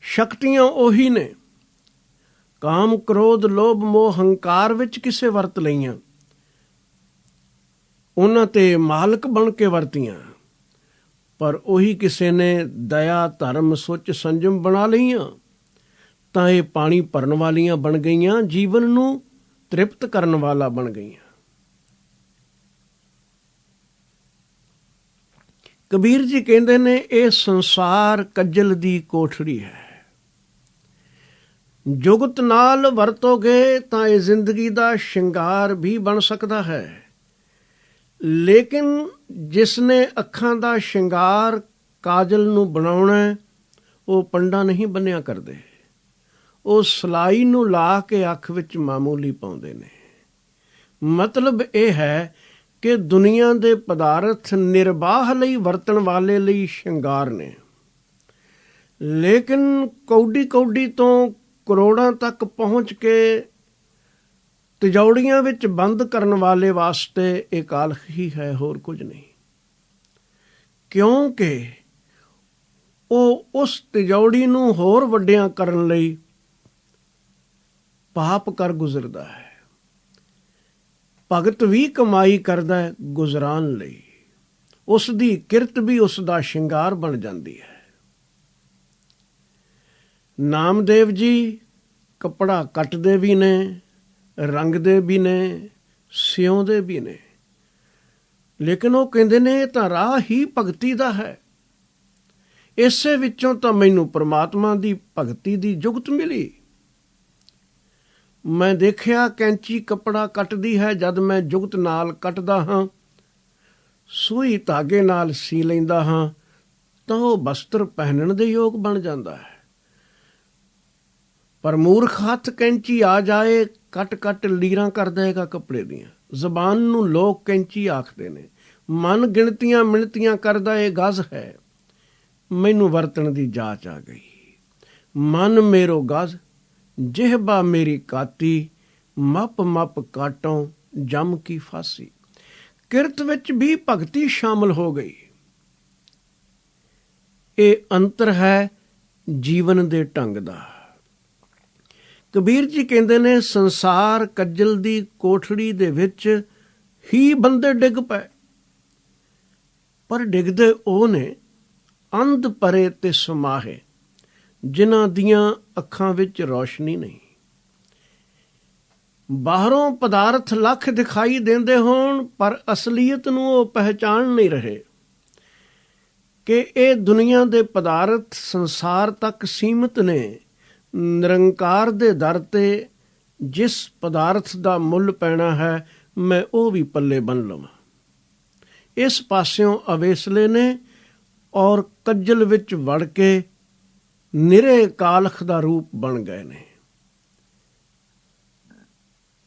शक्तियां ਉਹੀ ਨੇ, ਕਾਮ ਕ੍ਰੋਧ ਲੋਭ ਮੋਹ ਹੰਕਾਰ ਵਿੱਚ ਕਿਸੇ ਵਰਤ ਲਈਆਂ, ਉਹਨਾਂ ਤੇ ਮਾਲਕ ਬਣ ਕੇ ਵਰਤੀਆਂ। ਪਰ ਉਹੀ ਕਿਸੇ ਨੇ ਦਇਆ ਧਰਮ ਸੁੱਚ ਸੰਜਮ ਬਣਾ ਲਈਆਂ ਤਾਂ ਇਹ ਪਾਣੀ ਭਰਨ ਵਾਲੀਆਂ ਬਣ ਗਈਆਂ, ਜੀਵਨ ਨੂੰ ਤ੍ਰਿਪਤ ਕਰਨ ਵਾਲਾ ਬਣ ਗਈਆਂ। ਕਬੀਰ ਜੀ ਕਹਿੰਦੇ ਨੇ ਇਹ ਸੰਸਾਰ ਕੱਜਲ ਦੀ ਕੋਠੜੀ ਹੈ। ਜੁਗਤ ਨਾਲ ਵਰਤੋਗੇ ਤਾਂ ਇਹ ਜ਼ਿੰਦਗੀ ਦਾ ਸ਼ਿੰਗਾਰ ਵੀ ਬਣ ਸਕਦਾ ਹੈ, ਲੇਕਿਨ ਜਿਸ ਨੇ ਅੱਖਾਂ ਦਾ ਸ਼ਿੰਗਾਰ ਕਾਜਲ ਨੂੰ ਬਣਾਉਣਾ ਉਹ ਪੰਡਾ ਨਹੀਂ ਬੰਨਿਆ ਕਰਦੇ, ਉਹ ਸਲਾਈ ਨੂੰ ਲਾ ਕੇ ਅੱਖ ਵਿੱਚ ਮਾਮੂਲੀ ਪਾਉਂਦੇ ਨੇ। ਮਤਲਬ ਇਹ ਹੈ ਕਿ ਦੁਨੀਆ ਦੇ ਪਦਾਰਥ ਨਿਰਬਾਹ ਲਈ ਵਰਤਣ ਵਾਲੇ ਲਈ ਸ਼ਿੰਗਾਰ ਨੇ, ਲੇਕਿਨ ਕੌਡੀ ਕੌਡੀ ਤੋਂ ਕਰੋੜਾਂ ਤੱਕ ਪਹੁੰਚ ਕੇ ਤਿਜੌੜੀਆਂ ਵਿੱਚ ਬੰਦ ਕਰਨ ਵਾਲੇ ਵਾਸਤੇ ਇਹ ਕਾਲਖ ਹੀ ਹੈ, ਹੋਰ ਕੁਝ ਨਹੀਂ। ਕਿਉਂਕਿ ਉਹ ਉਸ ਤਿਜੌੜੀ ਨੂੰ ਹੋਰ ਵੱਡਿਆਂ ਕਰਨ ਲਈ ਪਾਪ ਕਰ ਗੁਜ਼ਰਦਾ ਹੈ। ਭਗਤ ਵੀ ਕਮਾਈ ਕਰਦਾ ਹੈ ਗੁਜ਼ਰਾਨ ਲਈ, ਉਸ ਦੀ ਕਿਰਤ ਵੀ ਉਸ ਦਾ ਸ਼ਿੰਗਾਰ ਬਣ ਜਾਂਦੀ ਹੈ। ਨਾਮਦੇਵ ਜੀ ਕੱਪੜਾ ਕੱਟਦੇ ਵੀ ਨੇ, ਰੰਗਦੇ ਵੀ ਨੇ, ਸਿਉਂਦੇ ਵੀ ਨੇ, ਲੇਕਿਨ ਉਹ ਕਹਿੰਦੇ ਨੇ ਇਹ ਤਾਂ ਰਾਹ ਹੀ ਭਗਤੀ ਦਾ ਹੈ। ਇਸੇ ਵਿੱਚੋਂ ਤਾਂ ਮੈਨੂੰ ਪ੍ਰਮਾਤਮਾ ਦੀ ਭਗਤੀ ਦੀ ਜੁਗਤ ਮਿਲੀ। ਮੈਂ ਦੇਖਿਆ ਕੈਂਚੀ ਕੱਪੜਾ ਕੱਟਦੀ ਹੈ, ਜਦ ਮੈਂ ਜੁਗਤ ਨਾਲ ਕੱਟਦਾ ਹਾਂ, ਸੂਈ ਧਾਗੇ ਨਾਲ ਸੀ ਲੈਂਦਾ ਹਾਂ ਤਾਂ ਉਹ ਬਸਤਰ ਪਹਿਨਣ ਦੇ ਯੋਗ ਬਣ ਜਾਂਦਾ ਹੈ। ਪਰ ਮੂਰਖ ਹੱਥ ਕੈਂਚੀ ਆ ਜਾਏ, ਕੱਟ ਕੱਟ ਲੀਰਾਂ ਕਰ ਦੇਗਾ ਕੱਪੜੇ ਦੀਆਂ। ਜ਼ਬਾਨ ਨੂੰ ਲੋਕ ਕੈਂਚੀ ਆਖਦੇ ਨੇ, ਮਨ ਗਿਣਤੀਆਂ ਮਿਣਤੀਆਂ ਕਰਦਾ ਇਹ ਗਜ਼ ਹੈ। ਮੈਨੂੰ ਵਰਤਣ ਦੀ ਜਾਚ ਆ ਗਈ। ਮਨ ਮੇਰੋ ਗਜ਼, ਜਿਹਬਾ ਮੇਰੀ ਕਾਤੀ, ਮੱਪ ਮੱਪ ਕਾਟੋਂ ਜਮ ਕੀ ਫਾਸੀ। ਕਿਰਤ ਵਿੱਚ ਵੀ ਭਗਤੀ ਸ਼ਾਮਲ ਹੋ ਗਈ। ਇਹ ਅੰਤਰ ਹੈ ਜੀਵਨ ਦੇ ਢੰਗ ਦਾ। ਕਬੀਰ ਜੀ ਕਹਿੰਦੇ ਨੇ ਸੰਸਾਰ ਕੱਜਲ ਦੀ ਕੋਠੜੀ ਦੇ ਵਿੱਚ ਹੀ ਬੰਦੇ ਡਿੱਗ ਪਏ, ਪਰ ਡਿੱਗਦੇ ਉਹ ਨੇ ਅੰਧ ਪਰੇ ਤੇ ਸਮਾਹੇ, ਜਿਨ੍ਹਾਂ ਦੀਆਂ ਅੱਖਾਂ ਵਿੱਚ ਰੌਸ਼ਨੀ ਨਹੀਂ। ਬਾਹਰੋਂ ਪਦਾਰਥ ਲੱਖ ਦਿਖਾਈ ਦਿੰਦੇ ਹੋਣ, ਪਰ ਅਸਲੀਅਤ ਨੂੰ ਉਹ ਪਹਿਚਾਣ ਨਹੀਂ ਰਹੇ ਕਿ ਇਹ ਦੁਨੀਆ ਦੇ ਪਦਾਰਥ ਸੰਸਾਰ ਤੱਕ ਸੀਮਿਤ ਨੇ। ਨਿਰੰਕਾਰ ਦੇ ਦਰ ਤੇ ਜਿਸ ਪਦਾਰਥ ਦਾ ਮੁੱਲ ਪੈਣਾ ਹੈ, ਮੈਂ ਉਹ ਵੀ ਪੱਲੇ ਬੰਨ ਲਵਾਂ। ਇਸ ਪਾਸਿਓਂ ਅਵੇਸਲੇ ਨੇ ਔਰ ਕੱਜਲ ਵਿੱਚ ਵੜ ਕੇ ਨਿਰੇ ਕਾਲਖ ਦਾ ਰੂਪ ਬਣ ਗਏ ਨੇ।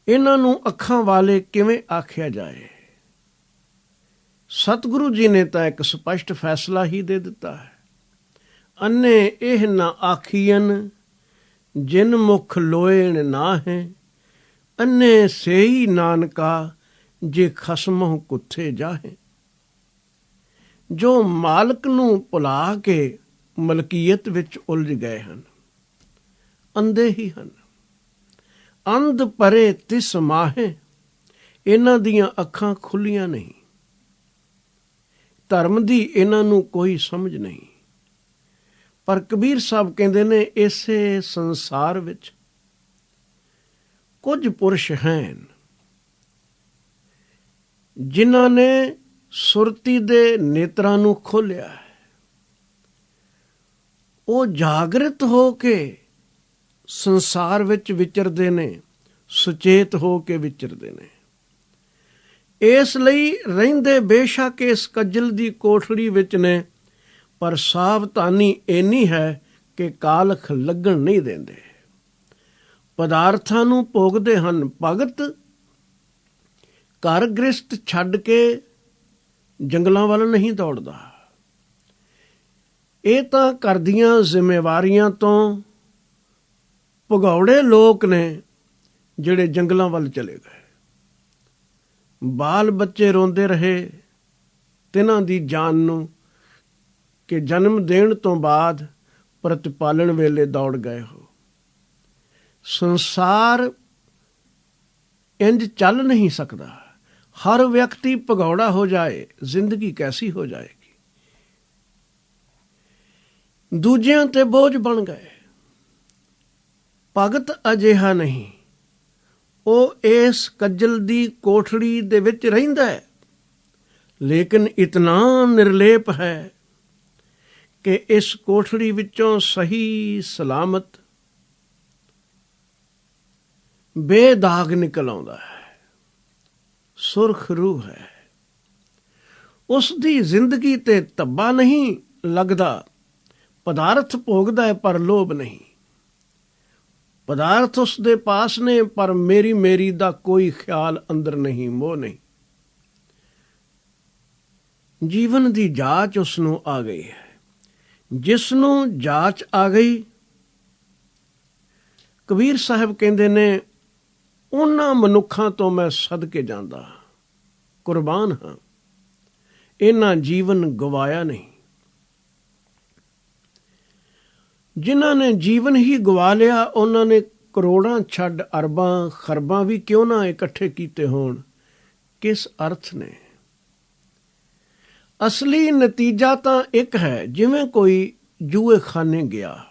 ਇਹਨਾਂ ਨੂੰ ਅੱਖਾਂ ਵਾਲੇ ਕਿਵੇਂ ਆਖਿਆ ਜਾਏ? ਸਤਿਗੁਰੂ ਜੀ ਨੇ ਤਾਂ ਇੱਕ ਸਪਸ਼ਟ ਫੈਸਲਾ ਹੀ ਦੇ ਦਿੱਤਾ ਹੈ। ਅੰਨੇ ਇਹ ਨਾ ਆਖੀਨ, ਜਿਨ ਮੁਖ ਲੋਇਣ ਨਾ ਹੈ। ਅੰਨੇ ਸੇਈ ਨਾਨਕਾ, ਜੇ ਖਸਮਹੁ ਕੁੱਥੇ ਜਾਹੇ। ਜੋ ਮਾਲਕ ਨੂੰ ਭੁਲਾ ਕੇ ਮਲਕੀਅਤ ਵਿੱਚ ਉਲਝ ਗਏ ਹਨ, ਅੰਧੇ ਹੀ ਹਨ। ਅੰਧ ਪਰੇ ਤਿਸ ਮਾਹੇ, ਇਹਨਾਂ ਦੀਆਂ ਅੱਖਾਂ ਖੁੱਲੀਆਂ ਨਹੀਂ। ਧਰਮ ਦੀ ਇਹਨਾਂ ਨੂੰ ਕੋਈ ਸਮਝ ਨਹੀਂ। ਪਰ ਕਬੀਰ ਸਾਹਿਬ ਕਹਿੰਦੇ ਨੇ ਇਸੇ ਸੰਸਾਰ ਵਿੱਚ ਕੁਝ ਪੁਰਸ਼ ਹਨ ਜਿਨ੍ਹਾਂ ਨੇ ਸੁਰਤੀ ਦੇ ਨੇਤਰਾਂ ਨੂੰ ਖੋਲ੍ਹਿਆ ਹੈ। ਉਹ ਜਾਗਰਿਤ ਹੋ ਕੇ ਸੰਸਾਰ ਵਿੱਚ ਵਿਚਰਦੇ ਨੇ, ਸੁਚੇਤ ਹੋ ਕੇ ਵਿਚਰਦੇ ਨੇ। ਇਸ ਲਈ ਰਹਿੰਦੇ ਬੇਸ਼ੱਕ ਇਸ ਕੱਜਲ ਦੀ ਕੋਠੜੀ ਵਿੱਚ ਨੇ, ਪਰ ਸਾਵਧਾਨੀ ਇੰਨੀ ਹੈ ਕਿ ਕਾਲਖ ਲੱਗਣ ਨਹੀਂ ਦਿੰਦੇ। ਪਦਾਰਥਾਂ ਨੂੰ ਭੋਗਦੇ ਹਨ। ਭਗਤ ਘਰ ਗ੍ਰਸਤ ਛੱਡ ਕੇ ਜੰਗਲਾਂ ਵੱਲ ਨਹੀਂ ਦੌੜਦਾ। ਇਹ ਤਾਂ ਘਰ ਦੀਆਂ ਜ਼ਿੰਮੇਵਾਰੀਆਂ ਤੋਂ ਭਗੌੜੇ ਲੋਕ ਨੇ ਜਿਹੜੇ ਜੰਗਲਾਂ ਵੱਲ ਚਲੇ ਗਏ। ਬਾਲ ਬੱਚੇ ਰੋਂਦੇ ਰਹੇ, ਤਿਨਾਂ ਦੀ ਜਾਨ ਨੂੰ ਕਿ ਜਨਮ ਦੇਣ ਤੋਂ ਬਾਅਦ ਪ੍ਰਤਿਪਾਲਣ ਵੇਲੇ ਦੌੜ ਗਏ ਹੋ। ਸੰਸਾਰ ਇੰਜ ਚੱਲ ਨਹੀਂ ਸਕਦਾ। ਹਰ ਵਿਅਕਤੀ ਭਗੌੜਾ ਹੋ ਜਾਏ, ਜ਼ਿੰਦਗੀ ਕੈਸੀ ਹੋ ਜਾਏਗੀ। ਦੂਜਿਆਂ ਤੇ ਬੋਝ ਬਣ ਗਏ। ਭਗਤ ਅਜਿਹਾ ਨਹੀਂ, ਉਹ ਇਸ ਕੱਜਲ ਦੀ ਕੋਠੜੀ ਦੇ ਵਿੱਚ ਰਹਿੰਦਾ ਹੈ, ਲੇਕਿਨ ਇਤਨਾ ਨਿਰਲੇਪ ਹੈ ਕਿ ਇਸ ਕੋਠੜੀ ਵਿੱਚੋਂ ਸਹੀ ਸਲਾਮਤ ਬੇਦਾਗ ਨਿਕਲ ਆਉਂਦਾ ਹੈ, ਸੁਰਖ ਰੂਹ ਹੈ। ਉਸ ਦੀ ਜ਼ਿੰਦਗੀ ਤੇ ਧੱਬਾ ਨਹੀਂ ਲੱਗਦਾ। ਪਦਾਰਥ ਭੋਗਦਾ ਹੈ ਪਰ ਲੋਭ ਨਹੀਂ। ਪਦਾਰਥ ਉਸ ਦੇ ਪਾਸ ਨੇ ਪਰ ਮੇਰੀ ਦਾ ਕੋਈ ਖਿਆਲ ਅੰਦਰ ਨਹੀਂ, ਮੋਹ ਨਹੀਂ। ਜੀਵਨ ਦੀ ਜਾਂਚ ਉਸ ਨੂੰ ਆ ਗਈ ਹੈ। ਜਿਸ ਨੂੰ ਜਾਂਚ ਆ ਗਈ, ਕਬੀਰ ਸਾਹਿਬ ਕਹਿੰਦੇ ਨੇ, ਉਹਨਾਂ ਮਨੁੱਖਾਂ ਤੋਂ ਮੈਂ ਸਦਕੇ ਜਾਂਦਾ ਹਾਂ, ਕੁਰਬਾਨ ਹਾਂ। ਇਹਨਾਂ ਜੀਵਨ ਗਵਾਇਆ ਨਹੀਂ। ਜਿਨ੍ਹਾਂ ਨੇ ਜੀਵਨ ਹੀ ਗਵਾ ਲਿਆ, ਉਹਨਾਂ ਨੇ ਕਰੋੜਾਂ ਛੱਡ ਅਰਬਾਂ ਖਰਬਾਂ ਵੀ ਕਿਉਂ ਨਾ ਇਕੱਠੇ ਕੀਤੇ ਹੋਣ, ਕਿਸ ਅਰਥ ਨੇ। ਅਸਲੀ ਨਤੀਜਾ ਤਾਂ ਇੱਕ ਹੈ। ਜਿਵੇਂ ਕੋਈ ਜੂਏ ਖਾਨੇ ਗਿਆ,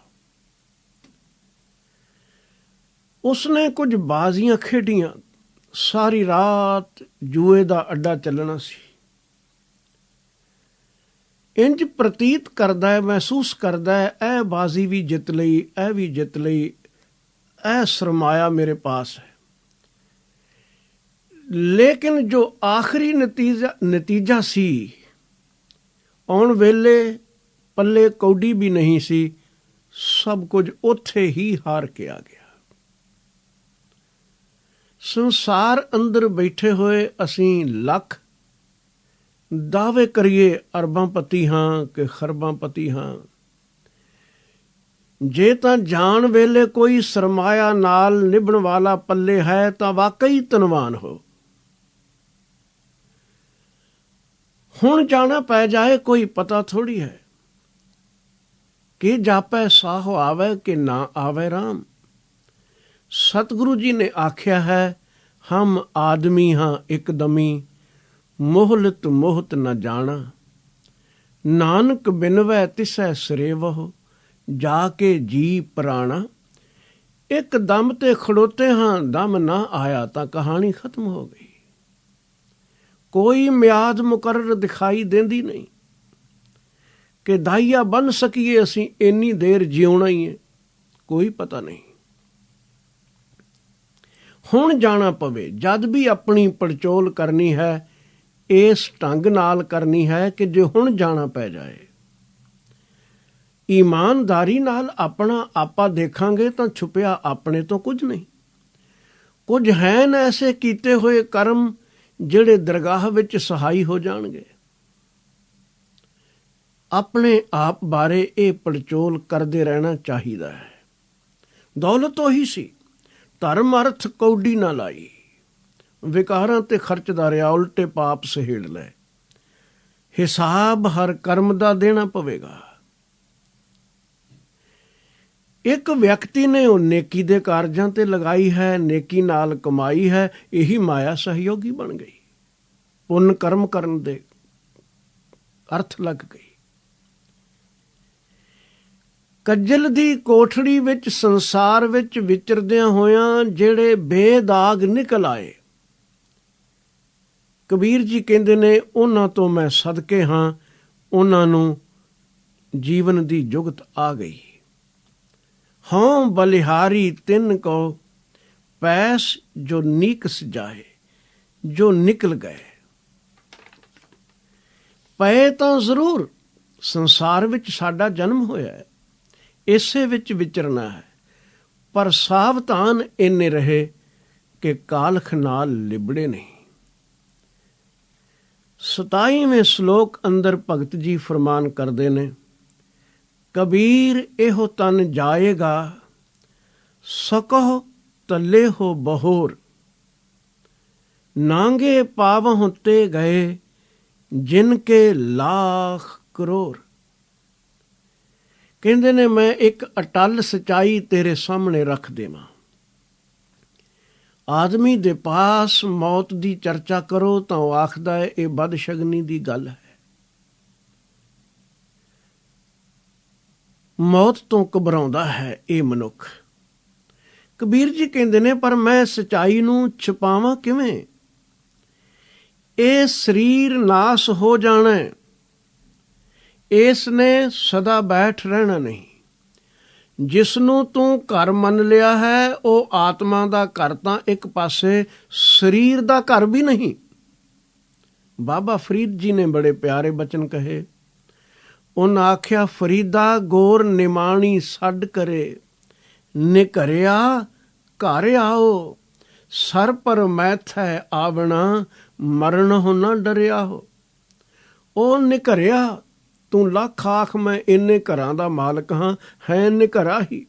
ਉਸਨੇ ਕੁਝ ਬਾਜ਼ੀਆਂ ਖੇਡੀਆਂ, ਸਾਰੀ ਰਾਤ ਜੂਏ ਦਾ ਅੱਡਾ ਚੱਲਣਾ ਸੀ। ਇੰਜ ਪ੍ਰਤੀਤ ਕਰਦਾ ਹੈ, ਮਹਿਸੂਸ ਕਰਦਾ ਹੈ, ਇਹ ਬਾਜ਼ੀ ਵੀ ਜਿੱਤ ਲਈ, ਇਹ ਵੀ ਜਿੱਤ ਲਈ, ਇਹ ਸਰਮਾਇਆ ਮੇਰੇ ਪਾਸ ਹੈ। ਲੇਕਿਨ ਜੋ ਆਖਰੀ ਨਤੀਜਾ ਸੀ, ਆਉਣ ਵੇਲੇ ਪੱਲੇ ਕੌਡੀ ਵੀ ਨਹੀਂ ਸੀ। ਸਭ ਕੁਝ ਉੱਥੇ ਹੀ ਹਾਰ ਕੇ ਆ ਗਿਆ। ਸੰਸਾਰ ਅੰਦਰ ਬੈਠੇ ਹੋਏ ਅਸੀਂ ਲੱਖ ਦਾਅਵੇ ਕਰੀਏ, ਅਰਬਾਂ ਪਤੀ ਹਾਂ ਕਿ ਖਰਬਾਂ ਪਤੀ ਹਾਂ। ਜੇ ਤਾਂ ਜਾਣ ਵੇਲੇ ਕੋਈ ਸਰਮਾਇਆ ਨਾਲ ਨਿਭਣ ਵਾਲਾ ਪੱਲੇ ਹੈ ਤਾਂ ਵਾਕਈ ਧਨਵਾਨ ਹੋ। ਹੁਣ ਜਾਣਾ ਪੈ ਜਾਏ ਕੋਈ ਪਤਾ ਥੋੜੀ ਹੈ। ਕਿ ਜਾਪੈ ਸਾਹੋ ਆਵੇ ਕਿ ਨਾ ਆਵੇ ਰਾਮ। ਸਤਿਗੁਰੂ ਜੀ ਨੇ ਆਖਿਆ ਹੈ, ਹਮ ਆਦਮੀ ਹਾਂ ਇਕਦਮੀ, ਮੋਹਲਤ ਮੋਹਤ ਨ ਜਾਣਾ। ਨਾਨਕ ਬਿਨਵੈ ਤਿਸੈ ਸਰੇਵਹੁ, ਜਾ ਕੇ ਜੀ ਪ੍ਰਾਣਾ। ਇੱਕ ਦਮ ਤੇ ਖੜੋਤੇ ਹਾਂ, ਦਮ ਨਾ ਆਇਆ ਤਾਂ ਕਹਾਣੀ ਖਤਮ ਹੋ ਗਈ। ਕੋਈ ਮਿਆਦ ਮੁਕਰਰ ਦਿਖਾਈ ਦਿੰਦੀ ਨਹੀਂ ਕਿ ਦਾਈਆ ਬਣ ਸਕੀਏ ਅਸੀਂ, ਇੰਨੀ ਦੇਰ ਜਿਉਣਾ ਹੀ ਹੈ, ਕੋਈ ਪਤਾ ਨਹੀਂ। ਹੁਣ ਜਾਣਾ ਪਵੇ, ਜਦ ਵੀ ਆਪਣੀ ਪੜਚੋਲ ਕਰਨੀ ਹੈ, ਇਸ ਢੰਗ ਨਾਲ ਕਰਨੀ ਹੈ ਕਿ ਜੇ ਹੁਣ ਜਾਣਾ ਪੈ ਜਾਏ। ਈਮਾਨਦਾਰੀ ਨਾਲ ਆਪਣਾ ਆਪਾ ਦੇਖਾਂਗੇ ਤਾਂ ਛੁਪਿਆ ਆਪਣੇ ਤੋਂ ਕੁਝ ਨਹੀਂ। ਕੁਝ ਹਨ ਐਸੇ ਕੀਤੇ ਹੋਏ ਕਰਮ ਜਿਹੜੇ ਦਰਗਾਹ ਵਿੱਚ ਸਹਾਈ ਹੋ ਜਾਣਗੇ। ਆਪਣੇ ਆਪ ਬਾਰੇ ਇਹ ਪੜਚੋਲ ਕਰਦੇ ਰਹਿਣਾ ਚਾਹੀਦਾ ਹੈ। ਦੌਲਤ ਉਹੀ ਸੀ, ਧਰਮ ਅਰਥ ਕੌਡੀ ਨਾ ਲਾਈ। ਵਿਕਾਰਾਂ ਤੇ ਖਰਚਦਾ ਰਿਹਾ, ਉਲਟੇ ਪਾਪ ਸਹੇੜ ਲੈ। ਹਿਸਾਬ ਹਰ ਕਰਮ ਦਾ ਦੇਣਾ ਪਵੇਗਾ। ਇੱਕ ਵਿਅਕਤੀ ਨੇ ਉਹ ਨੇਕੀ ਦੇ ਕਾਰਜਾਂ ਤੇ ਲਗਾਈ ਹੈ, ਨੇਕੀ ਨਾਲ ਕਮਾਈ ਹੈ, ਇਹੀ ਮਾਇਆ ਸਹਿਯੋਗੀ ਬਣ ਗਈ, ਪੁੰਨ ਕਰਮ ਕਰਨ ਦੇ ਅਰਥ ਲੱਗ ਗਈ। ਕੱਜਲ ਦੀ ਕੋਠੜੀ ਵਿੱਚ ਸੰਸਾਰ ਵਿੱਚ ਵਿਚਰਦਿਆਂ ਹੋਇਆਂ ਜਿਹੜੇ ਬੇਦਾਗ ਨਿਕਲ ਆਏ, ਕਬੀਰ ਜੀ ਕਹਿੰਦੇ ਨੇ, ਉਹਨਾਂ ਤੋਂ ਮੈਂ ਸਦਕੇ ਹਾਂ। ਉਹਨਾਂ ਨੂੰ ਜੀਵਨ ਦੀ ਜੁਗਤ ਆ ਗਈ। ਹਾਂ ਬਲਿਹਾਰੀ ਤਿੰਨ ਕੋ ਪੈਸ ਜੋ ਨੀਕਸ ਜਾਏ, ਜੋ ਨਿਕਲ ਗਏ। ਪਏ ਤਾਂ ਜ਼ਰੂਰ, ਸੰਸਾਰ ਵਿੱਚ ਸਾਡਾ ਜਨਮ ਹੋਇਆ ਹੈ, ਇਸੇ ਵਿੱਚ ਵਿਚਰਨਾ ਹੈ, ਪਰ ਸਾਵਧਾਨ ਇੰਨੇ ਰਹੇ ਕਿ ਕਾਲਖ ਨਾਲ ਲਿਬੜੇ ਨਹੀਂ। 27ਵੇਂ ਸ਼ਲੋਕ ਅੰਦਰ ਭਗਤ ਜੀ ਫਰਮਾਨ ਕਰਦੇ ਨੇ, ਕਬੀਰ ਇਹੋ ਤਨ ਜਾਏਗਾ, ਸਕਹੁ ਤੱਲੇ ਹੋ ਬਹੋਰ। ਨਾਂਗੇ ਪਾਵਹੁ ਤੇ ਗਏ, ਜਿਨ ਕੇ ਲੱਖ ਕਰੋੜ। ਕਹਿੰਦੇ ਨੇ ਮੈਂ ਇੱਕ ਅਟਲ ਸਚਾਈ ਤੇਰੇ ਸਾਹਮਣੇ ਰੱਖ ਦੇਵਾਂ। ਆਦਮੀ ਦੇ ਪਾਸ ਮੌਤ ਦੀ ਚਰਚਾ ਕਰੋ ਤਾਂ ਉਹ ਆਖਦਾ ਹੈ ਇਹ ਬਦਸ਼ਗਨੀ ਦੀ ਗੱਲ ਹੈ। ਮੌਤ ਤੋਂ ਘਬਰਾਉਂਦਾ ਹੈ ਇਹ ਮਨੁੱਖ। ਕਬੀਰ ਜੀ ਕਹਿੰਦੇ ਨੇ ਪਰ ਮੈਂ ਸਚਾਈ ਨੂੰ ਛੁਪਾਵਾਂ ਕਿਵੇਂ? ਇਹ ਸਰੀਰ ਨਾਸ ਹੋ ਜਾਣਾ, ਇਸ ਨੇ ਸਦਾ ਬੈਠ ਰਹਿਣਾ ਨਹੀਂ। ਜਿਸ ਨੂੰ ਤੂੰ ਘਰ ਮੰਨ ਲਿਆ ਹੈ ਉਹ ਆਤਮਾ ਦਾ ਘਰ ਤਾਂ ਇੱਕ ਪਾਸੇ, ਸਰੀਰ ਦਾ ਘਰ ਵੀ ਨਹੀਂ। ਬਾਬਾ ਫਰੀਦ ਜੀ ਨੇ ਬੜੇ ਪਿਆਰੇ ਬਚਨ ਕਹੇ। ਉਹਨਾਂ ਆਖਿਆ ਫਰੀਦਾ ਗੋਰ ਨਿਮਾਣੀ ਛੱਡ ਕਰੇ, ਨਿਘਰਿਆ ਘਰ ਆਓ। ਸਰ ਪਰ ਮੈਥੈ ਆਵਣਾ, ਮਰਨ ਹੋ ਨਾ ਡਰਿਆ ਹੋ। ਉਹ ਨਿਘਰਿਆ, ਤੂੰ ਲੱਖ ਆਖ ਮੈਂ ਇੰਨੇ ਘਰਾਂ ਦਾ ਮਾਲਕ ਹਾਂ, ਹੈ ਨਿਘਰਾ ਹੀ।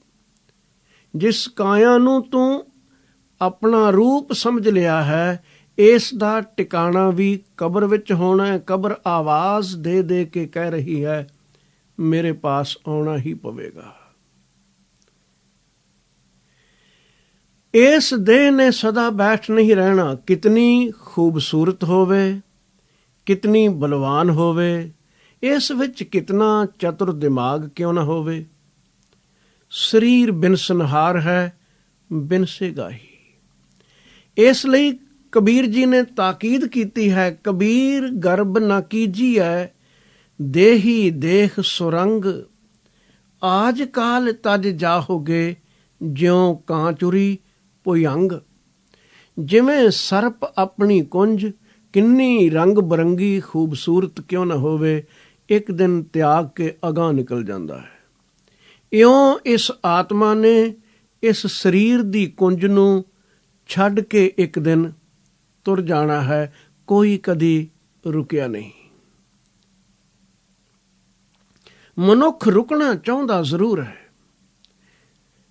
ਜਿਸ ਕਾਇਆ ਨੂੰ ਤੂੰ ਆਪਣਾ ਰੂਪ ਸਮਝ ਲਿਆ ਹੈ, ਇਸ ਦਾ ਟਿਕਾਣਾ ਵੀ ਕਬਰ ਵਿੱਚ ਹੋਣਾ ਹੈ। ਕਬਰ ਆਵਾਜ਼ ਦੇ ਦੇ ਕੇ ਕਹਿ ਰਹੀ ਹੈ ਮੇਰੇ ਪਾਸ ਆਉਣਾ ਹੀ ਪਵੇਗਾ। ਇਸ ਦੇਹ ਨੇ ਸਦਾ ਬੈਠ ਨਹੀਂ ਰਹਿਣਾ। ਕਿਤਨੀ ਖੂਬਸੂਰਤ ਹੋਵੇ, ਕਿਤਨੀ ਬਲਵਾਨ ਹੋਵੇ, ਇਸ ਵਿੱਚ ਕਿਤਨਾ ਚਤੁਰ ਦਿਮਾਗ ਕਿਉਂ ਨਾ ਹੋਵੇ, ਸਰੀਰ ਬਿਨਸਨਹਾਰ ਹੈ, ਬਿਨਸੇਗਾ ਹੀ। ਇਸ ਲਈ ਕਬੀਰ ਜੀ ਨੇ ਤਾਕੀਦ ਕੀਤੀ ਹੈ, ਕਬੀਰ ਗਰਬ ਨਾ ਕੀਜੀਐ, ਦੇਹੀ ਦੇਖ ਸੁਰੰਗ। ਆਜ ਕਾਲ ਤਜ ਜਾਹੋਗੇ, ਜਿਉਂ ਕਾਂਚੁਰੀ ਭੁਯੰਗ। ਜਿਵੇਂ ਸਰਪ ਆਪਣੀ ਕੁੰਜ ਕਿੰਨੀ ਰੰਗ ਬਰੰਗੀ ਖੂਬਸੂਰਤ ਕਿਉਂ ਨਾ ਹੋਵੇ, ਇੱਕ ਦਿਨ ਤਿਆਗ ਕੇ ਅਗਾਂਹ ਨਿਕਲ ਜਾਂਦਾ ਹੈ। ਇਉਂ ਇਸ ਆਤਮਾ ਨੇ ਇਸ ਸਰੀਰ ਦੀ ਕੁੰਜ ਨੂੰ ਛੱਡ ਕੇ ਇੱਕ ਦਿਨ ਤੁਰ ਜਾਣਾ ਹੈ। ਕੋਈ ਕਦੀ ਰੁਕਿਆ ਨਹੀਂ। ਮਨੁੱਖ ਰੁਕਣਾ ਚਾਹੁੰਦਾ ਜ਼ਰੂਰ ਹੈ,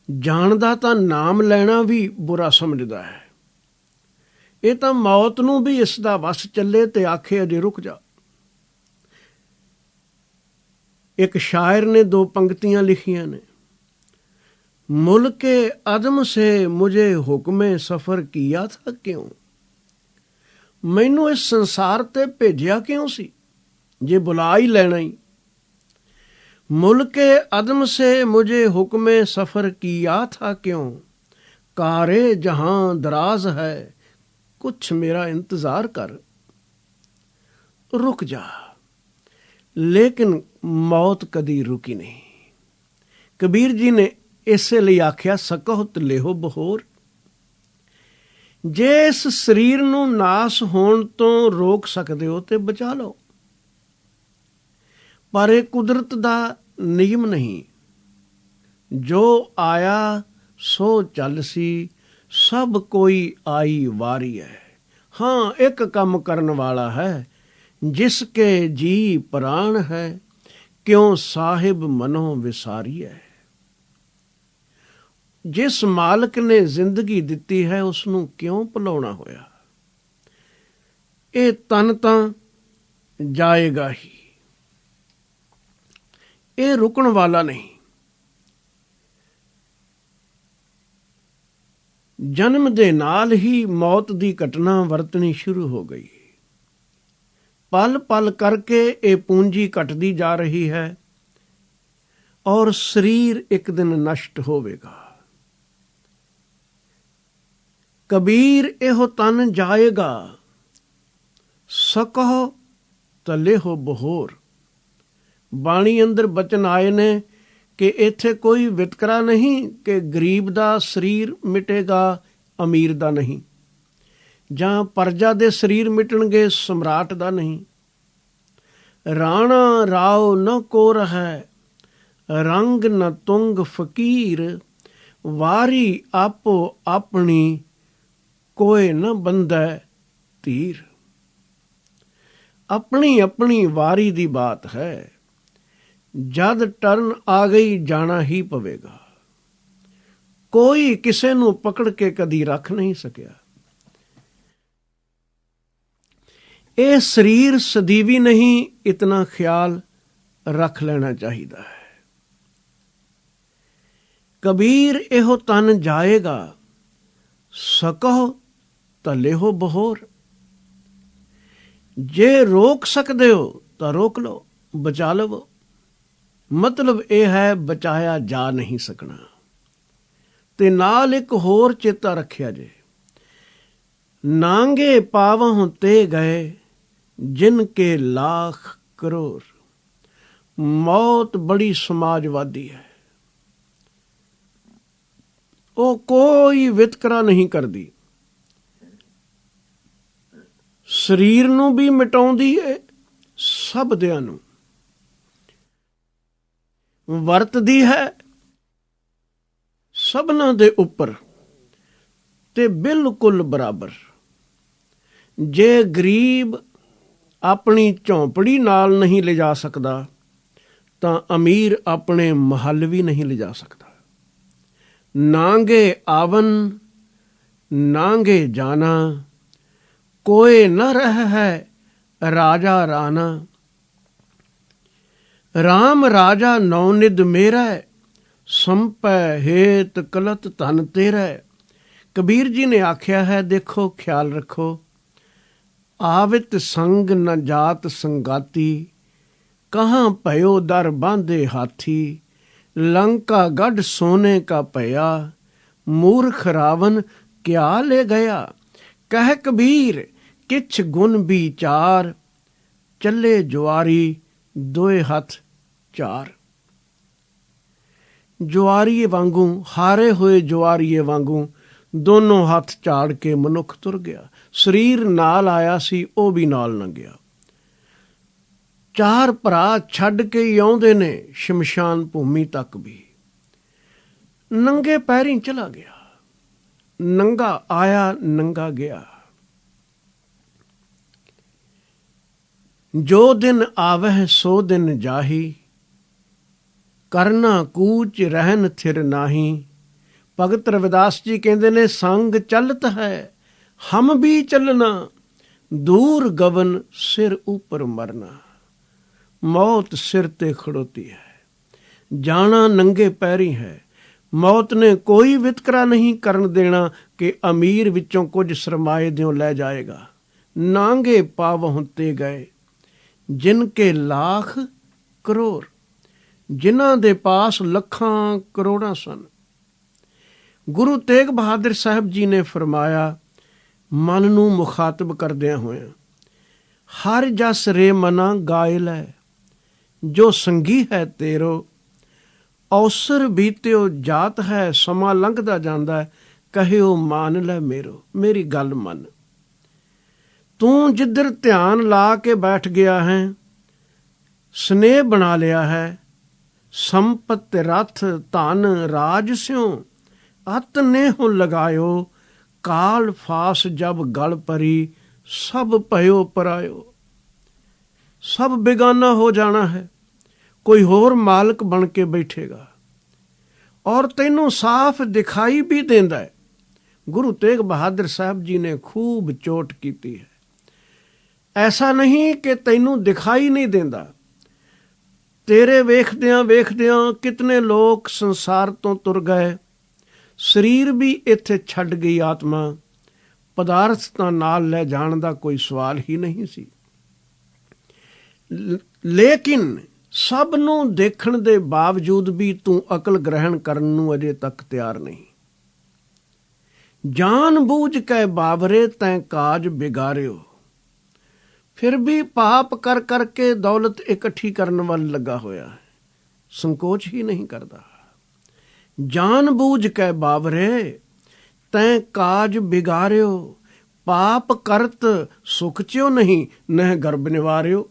ਜਾਣਦਾ ਤਾਂ ਨਾਮ ਲੈਣਾ ਵੀ ਬੁਰਾ ਸਮਝਦਾ ਹੈ। ਇਹ ਤਾਂ ਮੌਤ ਨੂੰ ਵੀ ਇਸ ਦਾ ਵਸ ਚੱਲੇ ਤੇ ਆਖੇ ਅਜੇ ਰੁਕ ਜਾ। ਇੱਕ ਸ਼ਾਇਰ ਨੇ 2 ਪੰਕਤੀਆਂ ਲਿਖੀਆਂ ਨੇ। ਮੁਲਕੇ ਅਦਮ ਸੇ ਮੁਝੇ ਹੁਕਮੇ ਸਫਰ ਕੀਆ ਥਾ ਕਿਉਂ। ਮੈਨੂੰ ਇਸ ਸੰਸਾਰ ਤੇ ਭੇਜਿਆ ਕਿਉਂ ਸੀ ਜੇ ਬੁਲਾ ਹੀ ਲੈਣਾ ਹੀ। ਮੁਲਕੇ ਅਦਮ ਸੇ ਮੁਝੇ ਹੁਕਮੇ ਸਫਰ ਕੀਆ ਥਾ ਕਿਉਂ। ਕਾਰੇ ਜਹਾਂ ਦਰਾਜ਼ ਹੈ, ਕੁਛ ਮੇਰਾ ਇੰਤਜ਼ਾਰ ਕਰ। ਰੁਕ ਜਾ। ਲੇਕਿਨ ਮੌਤ ਕਦੀ ਰੁਕੀ ਨਹੀਂ। ਕਬੀਰ ਜੀ ਨੇ ਇਸੇ ਲਈ ਆਖਿਆ ਸਕਹੁਤ ਲੇਹੋ ਬਹੋਰ। ਜੇ ਇਸ ਸਰੀਰ ਨੂੰ ਨਾਸ ਹੋਣ ਤੋਂ ਰੋਕ ਸਕਦੇ ਹੋ ਤੇ ਬਚਾ ਲਓ। ਪਰ ਇਹ ਕੁਦਰਤ ਦਾ ਨਿਯਮ ਨਹੀਂ। ਜੋ ਆਇਆ ਸੋ ਚੱਲ ਸੀ, ਸਭ ਕੋਈ ਆਈ ਵਾਰੀ ਹੈ। ਹਾਂ ਇੱਕ ਕੰਮ ਕਰਨ ਵਾਲਾ ਹੈ, ਜਿਸ ਕੇ ਜੀ ਪ੍ਰਾਣ ਹੈ, ਕਿਉਂ ਸਾਹਿਬ ਮਨੋਂ ਵਿਸਾਰੀ ਹੈ। ਜਿਸ ਮਾਲਕ ਨੇ ਜ਼ਿੰਦਗੀ ਦਿੱਤੀ ਹੈ ਉਸ ਨੂੰ ਕਿਉਂ ਭੁਲਾਉਣਾ ਹੋਇਆ। ਇਹ ਤਨ ਤਾਂ ਜਾਏਗਾ ਹੀ, ਇਹ ਰੁਕਣ ਵਾਲਾ ਨਹੀਂ। ਜਨਮ ਦੇ ਨਾਲ ਹੀ ਮੌਤ ਦੀ ਘਟਨਾ ਵਰਤਣੀ ਸ਼ੁਰੂ ਹੋ ਗਈ। ਪਲ ਪਲ ਕਰਕੇ ਇਹ ਪੂੰਜੀ ਘਟਦੀ ਜਾ ਰਹੀ ਹੈ ਔਰ ਸਰੀਰ ਇੱਕ ਦਿਨ ਨਸ਼ਟ ਹੋਵੇਗਾ। ਕਬੀਰ ਇਹੋ ਤਨ ਜਾਏਗਾ, ਸਕਹੁ ਤਲੇਹੋ ਬਹੋਰ। ਬਾਣੀ ਅੰਦਰ ਬਚਨ ਆਏ ਨੇ ਕਿ ਇੱਥੇ ਕੋਈ ਵਿਤਕਰਾ ਨਹੀਂ ਕਿ ਗਰੀਬ ਦਾ ਸਰੀਰ ਮਿਟੇਗਾ, ਅਮੀਰ ਦਾ ਨਹੀਂ, ਜਾਂ ਪਰਜਾ ਦੇ ਸਰੀਰ ਮਿਟਣਗੇ, ਸਮਰਾਟ ਦਾ ਨਹੀਂ। ਰਾਣਾ ਰਾਓ ਨ ਕੋਰ ਹੈ, ਰੰਗ ਨ ਤੁੰਗ ਫਕੀਰ। ਵਾਰੀ ਆਪੋ ਆਪਣੀ, ਕੋਏ ਨ ਬੰਧੈ ਧੀਰ। ਆਪਣੀ ਆਪਣੀ ਵਾਰੀ ਦੀ ਬਾਤ ਹੈ। ਜਦ ਟਰਨ ਆ ਗਈ ਜਾਣਾ ਹੀ ਪਵੇਗਾ। ਕੋਈ ਕਿਸੇ ਨੂੰ ਪਕੜ ਕੇ ਕਦੀ ਰੱਖ ਨਹੀਂ ਸਕਿਆ। ਇਹ ਸਰੀਰ ਸਦੀਵੀ ਨਹੀਂ, ਇਤਨਾ ਖਿਆਲ ਰੱਖ ਲੈਣਾ ਚਾਹੀਦਾ ਹੈ। ਕਬੀਰ ਇਹੋ ਤਨ ਜਾਏਗਾ, ਸਕਹੁ ਤਲਿਹੁ ਬਹੋਰ। ਜੇ ਰੋਕ ਸਕਦੇ ਹੋ ਤਾਂ ਰੋਕ ਲਓ, ਬਚਾ ਲਵੋ। ਮਤਲਬ ਇਹ ਹੈ ਬਚਾਇਆ ਜਾ ਨਹੀਂ ਸਕਣਾ। ਤੇ ਨਾਲ ਇੱਕ ਹੋਰ ਚੇਤਾ ਰੱਖਿਆ ਜੇ, ਨਾਂਗੇ ਪਾਵਹੁ ਤੇ ਗਏ ਜਿਨ ਕੇ ਲਾਖ ਕਰੋੜ। ਮੌਤ ਬੜੀ ਸਮਾਜਵਾਦੀ ਹੈ, ਉਹ ਕੋਈ ਵਿਤਕਰਾ ਨਹੀਂ ਕਰਦੀ। ਸਰੀਰ ਨੂੰ ਵੀ ਮਿਟਾਉਂਦੀ ਹੈ, ਸਭ ਦਿਆਂ ਨੂੰ ਵਰਤਦੀ ਹੈ, ਸਭਨਾਂ ਦੇ ਉੱਪਰ ਤੇ ਬਿਲਕੁਲ ਬਰਾਬਰ। ਜੇ ਗਰੀਬ ਆਪਣੀ ਝੌਂਪੜੀ ਨਾਲ ਨਹੀਂ ਲਿਜਾ ਸਕਦਾ ਤਾਂ ਅਮੀਰ ਆਪਣੇ ਮਹੱਲ ਵੀ ਨਹੀਂ ਲਿਜਾ ਸਕਦਾ। ਨਾਂਗੇ ਆਵਨ ਨਾਂਗੇ ਜਾਣਾ, ਕੋਏ ਨ ਰਹਿ ਹੈ ਰਾਜਾ ਰਾਣਾ। ਰਾਮ ਰਾਜਾ ਨੌਨਿਧ ਮੇਰਾ, ਸੰਪੈ ਹੇਤ ਕਲਤ ਧਨ ਤੇਰਾ। ਕਬੀਰ ਜੀ ਨੇ ਆਖਿਆ ਹੈ, ਦੇਖੋ ਖਿਆਲ ਰੱਖੋ, ਆਵਿਤ ਸੰਗ ਨ ਜਾਤ ਸੰਗਾਤੀ, ਕਹਾਂ ਭਇਓ ਦਰ ਬਾਂਧੇ ਹਾਥੀ। ਲੰਕਾ ਗढ़ ਸੋਨੇ ਕਾ ਭਇਆ, ਮੂਰਖ ਰਾਵਨ ਕਿਆ ਲੈ ਗਿਆ। ਕਹਿ ਕਬੀਰ ਕਿਛ ਗੁਣ ਵਿਚਾਰ, ਚੱਲੇ ਜੁਆਰੀ ਦੋਏ ਹੱਥ ਚਾਰ। ਜੁਆਰੀਏ ਵਾਂਗੂ, ਹਾਰੇ ਹੋਏ ਜੁਆਰੀਏ ਵਾਂਗੂ ਦੋਨੋਂ ਹੱਥ ਝਾੜ ਕੇ ਮਨੁੱਖ ਤੁਰ ਗਿਆ। ਸਰੀਰ ਨਾਲ ਆਇਆ ਸੀ, ਉਹ ਵੀ ਨਾਲ ਲੰਘਿਆ। ਚਾਰ ਭਰਾ ਛੱਡ ਕੇ ਹੀ ਆਉਂਦੇ ਨੇ ਸ਼ਮਸ਼ਾਨ ਭੂਮੀ ਤੱਕ ਵੀ। ਨੰਗੇ ਪੈਰੀਂ ਚਲਾ ਗਿਆ, ਨੰਗਾ ਆਇਆ ਨੰਗਾ ਗਿਆ। ਜੋ ਦਿਨ ਆਵਹਿ ਸੋ ਦਿਨ ਜਾਹੀ, ਕਰਨਾ ਕੂਚ ਰਹਿਨ ਥਿਰ ਨਾਹੀ। ਭਗਤ ਰਵਿਦਾਸ ਜੀ ਕਹਿੰਦੇ ਨੇ, ਸੰਗ ਚਲਤ ਹੈ ਹਮ ਵੀ ਚੱਲਣਾ, ਦੂਰ ਗਵਨ ਸਿਰ ਉੱਪਰ ਮਰਨਾ। ਮੌਤ ਸਿਰ ਤੇ ਖੜੋਤੀ ਹੈ, ਜਾਣਾ ਨੰਗੇ ਪੈਰੀ ਹੈ। ਮੌਤ ਨੇ ਕੋਈ ਵਿਤਕਰਾ ਨਹੀਂ ਕਰਨ ਦੇਣਾ ਕਿ ਅਮੀਰ ਵਿੱਚੋਂ ਕੁਝ ਸਰਮਾਏ ਦਿਓ ਲੈ ਜਾਏਗਾ। ਨਾਂਗੇ ਪਾਵਹੁ ਤੇ ਗਏ ਜਿਨ ਕੇ ਲਾਖ ਕਰੋੜ। ਜਿਨ੍ਹਾਂ ਦੇ ਪਾਸ ਲੱਖਾਂ ਕਰੋੜਾਂ ਸਨ। ਗੁਰੂ ਤੇਗ ਬਹਾਦਰ ਸਾਹਿਬ ਜੀ ਨੇ ਫਰਮਾਇਆ, ਮਨ ਨੂੰ ਮੁਖਾਤਬ ਕਰਦਿਆਂ ਹੋਇਆਂ, ਹਰ ਜਸ ਰੇ ਮਨਾ ਗਾਇ ਲੈ, ਜੋ ਸੰਗੀ ਹੈ ਤੇਰੋ। ਅਵਸਰ ਬੀਤਿਓ ਜਾਤ ਹੈ, ਸਮਾਂ ਲੰਘਦਾ ਜਾਂਦਾ ਹੈ, ਕਹਿਓ ਮਾਨ ਲੈ ਮੇਰੋ। ਮੇਰੀ ਗੱਲ ਮੰਨ, ਤੂੰ ਜਿੱਧਰ ਧਿਆਨ ਲਾ ਕੇ ਬੈਠ ਗਿਆ ਹੈ, ਸਨੇਹ ਬਣਾ ਲਿਆ ਹੈ, ਸੰਪਤ ਰਥ ਧਨ ਰਾਜ ਸਿਉ ਅਤ ਨੇਹੁ ਲਗਾਇਓ। ਕਾਲ ਫਾਸ ਜਬ ਗਲ ਪਰੀ, ਸਭ ਭਇਓ ਪਰਾਇਓ। ਸਭ ਬੇਗਾਨਾ ਹੋ ਜਾਣਾ ਹੈ, ਕੋਈ ਹੋਰ ਮਾਲਕ ਬਣ ਕੇ ਬੈਠੇਗਾ ਔਰ ਤੈਨੂੰ ਸਾਫ਼ ਦਿਖਾਈ ਵੀ ਦਿੰਦਾ ਹੈ। ਗੁਰੂ ਤੇਗ ਬਹਾਦਰ ਸਾਹਿਬ ਜੀ ਨੇ ਖੂਬ ਚੋਟ ਕੀਤੀ ਹੈ। ਐਸਾ ਨਹੀਂ ਕਿ ਤੈਨੂੰ ਦਿਖਾਈ ਨਹੀਂ ਦਿੰਦਾ। ਤੇਰੇ ਵੇਖਦਿਆਂ ਵੇਖਦਿਆਂ ਕਿਤਨੇ ਲੋਕ ਸੰਸਾਰ ਤੋਂ ਤੁਰ ਗਏ। ਸਰੀਰ ਵੀ ਇੱਥੇ ਛੱਡ ਗਈ ਆਤਮਾ। ਪਦਾਰਥ ਤਾਂ ਨਾਲ ਲੈ ਜਾਣ ਦਾ ਕੋਈ ਸਵਾਲ ਹੀ ਨਹੀਂ ਸੀ। ਲੇਕਿਨ ਸਭ ਨੂੰ ਦੇਖਣ ਦੇ ਬਾਵਜੂਦ ਵੀ ਤੂੰ ਅਕਲ ਗ੍ਰਹਿਣ ਕਰਨ ਨੂੰ ਅਜੇ ਤੱਕ ਤਿਆਰ ਨਹੀਂ। ਜਾਨ ਬੂਝ ਕੇ ਬਾਬਰੇ ਤੈਂ ਕਾਜ ਬਿਗਾਰਿਓ। ਫਿਰ ਵੀ ਪਾਪ ਕਰ ਕਰਕੇ ਦੌਲਤ ਇਕੱਠੀ ਕਰਨ ਵੱਲ ਲੱਗਾ ਹੋਇਆ ਹੈ, ਸੰਕੋਚ ਹੀ ਨਹੀਂ ਕਰਦਾ। ਜਾਨ ਬੂਝ ਕੇ ਬਾਬਰੇ ਤੈਂ ਕਾਜ ਬਿਗਾਰਿਓ। ਪਾਪ ਕਰਤ ਸੁਖ ਚਿਓ ਨਹੀਂ, ਨਹਿ ਗਰਭ ਨਿਵਾਰਿਓ।